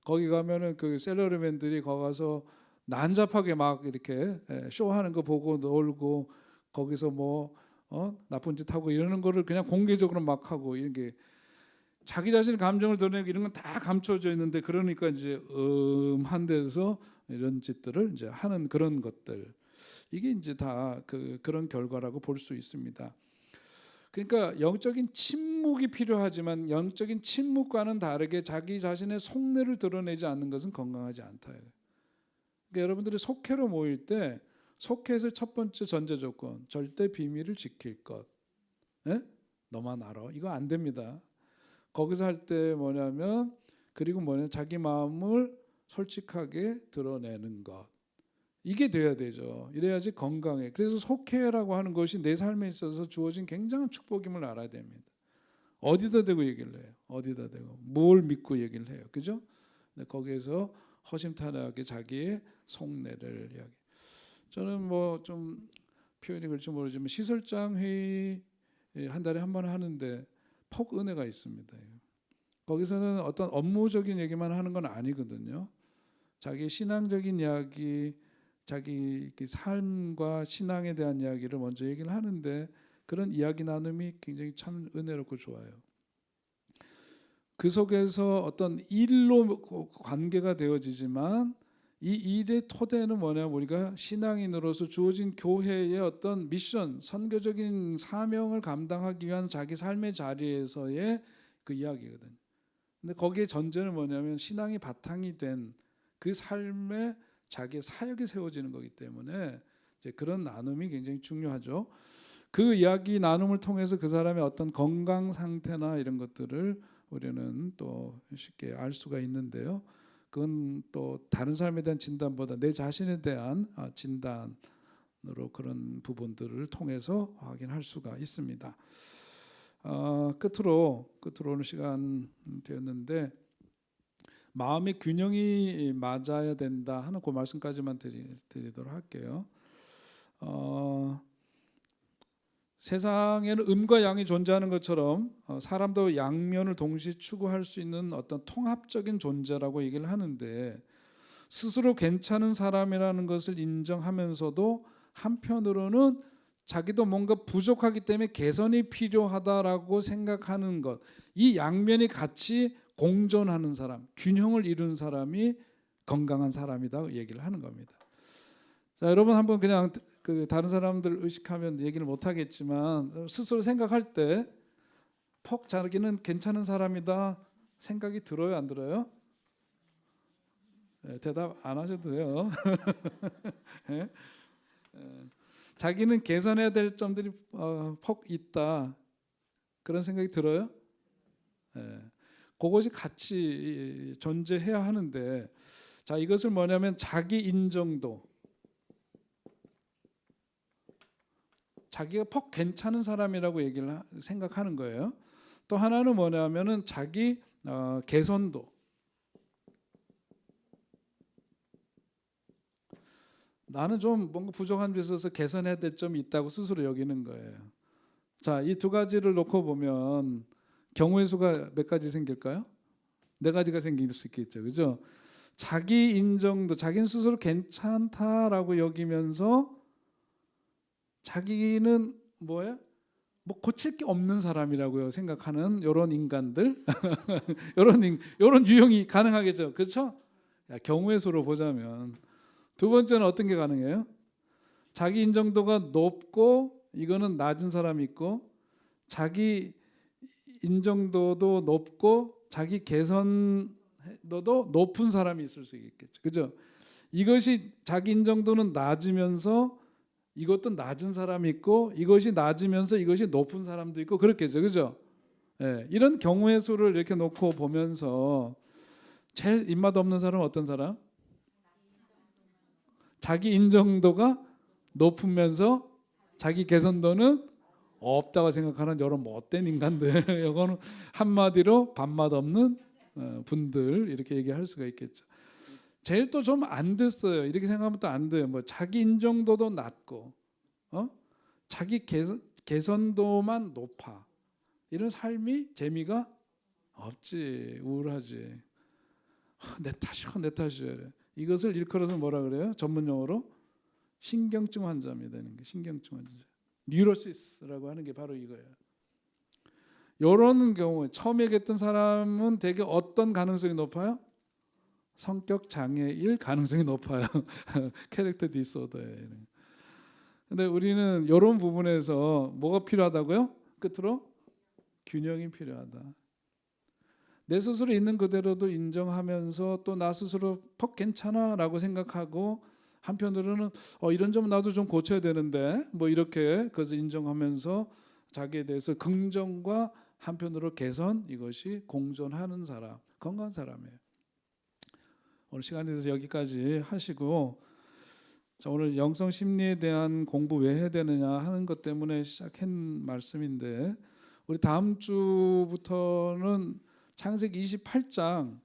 거기 가면은 그 셀러리맨들이 거기 가서 난잡하게 막 이렇게 쇼하는 거 보고 놀고 거기서 뭐 나쁜 짓 하고 이러는 거를 그냥 공개적으로 막 하고 이런 게 자기 자신의 감정을 드러내고 이런 건 다 감춰져 있는데 그러니까 이제 한 데서 이런 짓들을 이제 하는 그런 것들 이게 이제 다 그런 결과라고 볼 수 있습니다. 그러니까 영적인 침묵이 필요하지만 영적인 침묵과는 다르게 자기 자신의 속내를 드러내지 않는 것은 건강하지 않다. 그러니까 여러분들이 속회로 모일 때 속회에서 첫 번째 전제 조건 절대 비밀을 지킬 것. 예? 너만 알아. 이거 안 됩니다. 거기서 할 때 뭐냐면 그리고 자기 마음을 솔직하게 드러내는 것. 이게 돼야 되죠. 이래야지 건강해. 그래서 속회라고 하는 것이 내 삶에 있어서 주어진 굉장한 축복임을 알아야 됩니다. 어디다 대고 얘기를 해요. 어디다 대고 뭘 믿고 얘기를 해요. 그죠? 근데 거기에서 허심탄회하게 자기의 속내를 이야기. 저는 뭐 좀 표현이 그럴지 모르지만 시설장 회의 한 달에 한 번 하는데 폭 은혜가 있습니다. 거기서는 어떤 업무적인 얘기만 하는 건 아니거든요. 자기 신앙적인 이야기, 자기 삶과 신앙에 대한 이야기를 먼저 얘기를 하는데 그런 이야기 나눔이 굉장히 참 은혜롭고 좋아요. 그 속에서 어떤 일로 관계가 되어지지만 이 일의 토대는 뭐냐면 우리가 신앙인으로서 주어진 교회의 어떤 미션, 선교적인 사명을 감당하기 위한 자기 삶의 자리에서의 그 이야기거든요. 근데 거기에 전제는 뭐냐면 신앙이 바탕이 된 그 삶에 자기의 사역이 세워지는 거기 때문에 이제 그런 나눔이 굉장히 중요하죠. 그 이야기 나눔을 통해서 그 사람의 어떤 건강 상태나 이런 것들을 우리는 또 쉽게 알 수가 있는데요. 그건 또 다른 사람에 대한 진단보다 내 자신에 대한 진단으로 그런 부분들을 통해서 확인할 수가 있습니다. 끝으로 오늘 시간 되었는데 마음의 균형이 맞아야 된다 하는 그 말씀까지만 드리도록 할게요. 세상에는 음과 양이 존재하는 것처럼 사람도 양면을 동시에 추구할 수 있는 어떤 통합적인 존재라고 얘기를 하는데 스스로 괜찮은 사람이라는 것을 인정하면서도 한편으로는 자기도 뭔가 부족하기 때문에 개선이 필요하다라고 생각하는 것, 이 양면이 같이 공존하는 사람, 균형을 이룬 사람이 건강한 사람이다 얘기를 하는 겁니다. 자, 여러분 한번 그냥 다른 사람들 의식하면 얘기를 못 하겠지만 스스로 생각할 때 퍽 자기는 괜찮은 사람이다 생각이 들어요, 안 들어요? 네, 대답 안 하셔도 돼요. 네? 자기는 개선해야 될 점들이 퍽 있다 그런 생각이 들어요? 네. 그것이 같이 존재해야 하는데 자 이것을 뭐냐면 자기 인정도 자기가 퍽 괜찮은 사람이라고 얘기를 생각하는 거예요. 또 하나는 뭐냐면은 자기 개선도 나는 좀 뭔가 부족한 데 있어서 개선해야 될 점이 있다고 스스로 여기는 거예요. 자, 이 두 가지를 놓고 보면 경우의 수가 몇 가지 생길까요? 네 가지가 생길 수 있겠죠. 그죠? 자기 인정도 자기는 스스로 괜찮다라고 여기면서 자기는 뭐예요? 뭐 고칠 게 없는 사람이라고요 생각하는 이런 인간들 이런 유형이 가능하겠죠. 그렇죠? 경우의 수로 보자면 두 번째는 어떤 게 가능해요? 자기 인정도가 높고 이거는 낮은 사람이 있고 자기 인정도도 높고 자기 개선도도 높은 사람이 있을 수 있겠죠. 그죠? 이것이 자기 인정도는 낮으면서 이것도 낮은 사람이 있고 이것이 낮으면서 이것이 높은 사람도 있고 그렇겠죠. 그죠? 예, 이런 경우의 수를 이렇게 놓고 보면서 제일 입맛 없는 사람은 어떤 사람? 자기 인정도가 높으면서 자기 개선도는 없다고 생각하는 이런 못된 인간들. 이거는 한마디로 밥맛 없는 분들 이렇게 얘기할 수가 있겠죠. 제일 또 좀 안 됐어요. 이렇게 생각하면 또 안 돼요. 뭐 자기 인정도도 낮고, 자기 개선도만 높아. 이런 삶이 재미가 없지. 우울하지. 내 탓이야, 내 탓이야. 이것을 일컬어서 뭐라 그래요? 전문 용어로 신경증 환자입니다. 되는 게 신경증 환자. 뉴로시스라고 하는 게 바로 이거예요. 이런 경우에 처음 얘기했던 사람은 되게 어떤 가능성이 높아요? 성격 장애일 가능성이 높아요. 캐릭터 디소더에. 근데 우리는 이런 부분에서 뭐가 필요하다고요? 끝으로 균형이 필요하다. 내 스스로 있는 그대로도 인정하면서 또 나 스스로 퍽 괜찮아라고 생각하고 한편으로는 이런 점 나도 좀 고쳐야 되는데 뭐 이렇게 그것을 인정하면서 자기에 대해서 긍정과 한편으로 개선 이것이 공존하는 사람, 건강한 사람이에요. 오늘 시간이 돼서 여기까지 하시고 자, 오늘 영성 심리에 대한 공부 왜 해야 되느냐 하는 것 때문에 시작한 말씀인데 우리 다음 주부터는 창세기 28장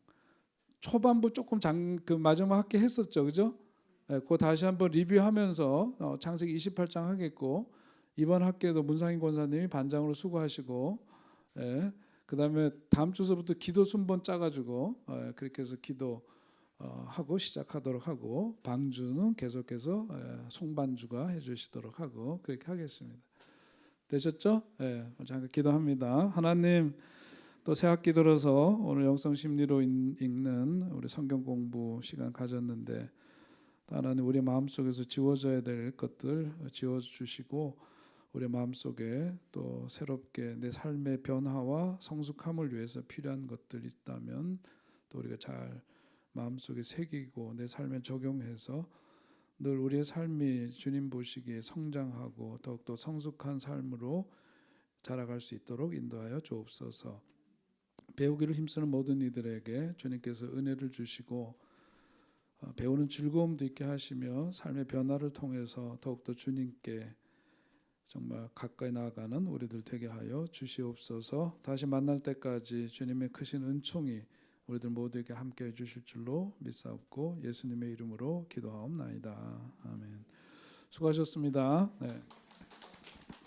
초반부 조금 그 마지막 학기 했었죠, 그죠? 그거 다시 한번 리뷰하면서 창세기 28장 하겠고 이번 학기에도 문상인 권사님이 반장으로 수고하시고 그다음에 다음 주서부터 기도 순번 짜가지고 그렇게 해서 기도 하고 시작하도록 하고 방주는 계속해서 송반주가 해주시도록 하고 그렇게 하겠습니다. 되셨죠? 잠깐 기도합니다. 하나님 또 새 학기 들어서 오늘 영성심리로 읽는 우리 성경 공부 시간 가졌는데 하나님 우리 마음속에서 지워져야 될 것들 지워주시고 우리 마음속에 또 새롭게 내 삶의 변화와 성숙함을 위해서 필요한 것들이 있다면 또 우리가 잘 마음속에 새기고 내 삶에 적용해서 늘 우리의 삶이 주님 보시기에 성장하고 더욱더 성숙한 삶으로 자라갈 수 있도록 인도하여 주옵소서. 배우기를 힘쓰는 모든 이들에게 주님께서 은혜를 주시고 배우는 즐거움도 있게 하시며 삶의 변화를 통해서 더욱더 주님께 정말 가까이 나아가는 우리들 되게 하여 주시옵소서. 다시 만날 때까지 주님의 크신 은총이 우리들 모두에게 함께해 주실 줄로 믿사옵고 예수님의 이름으로 기도하옵나이다. 아멘. 수고하셨습니다. 네.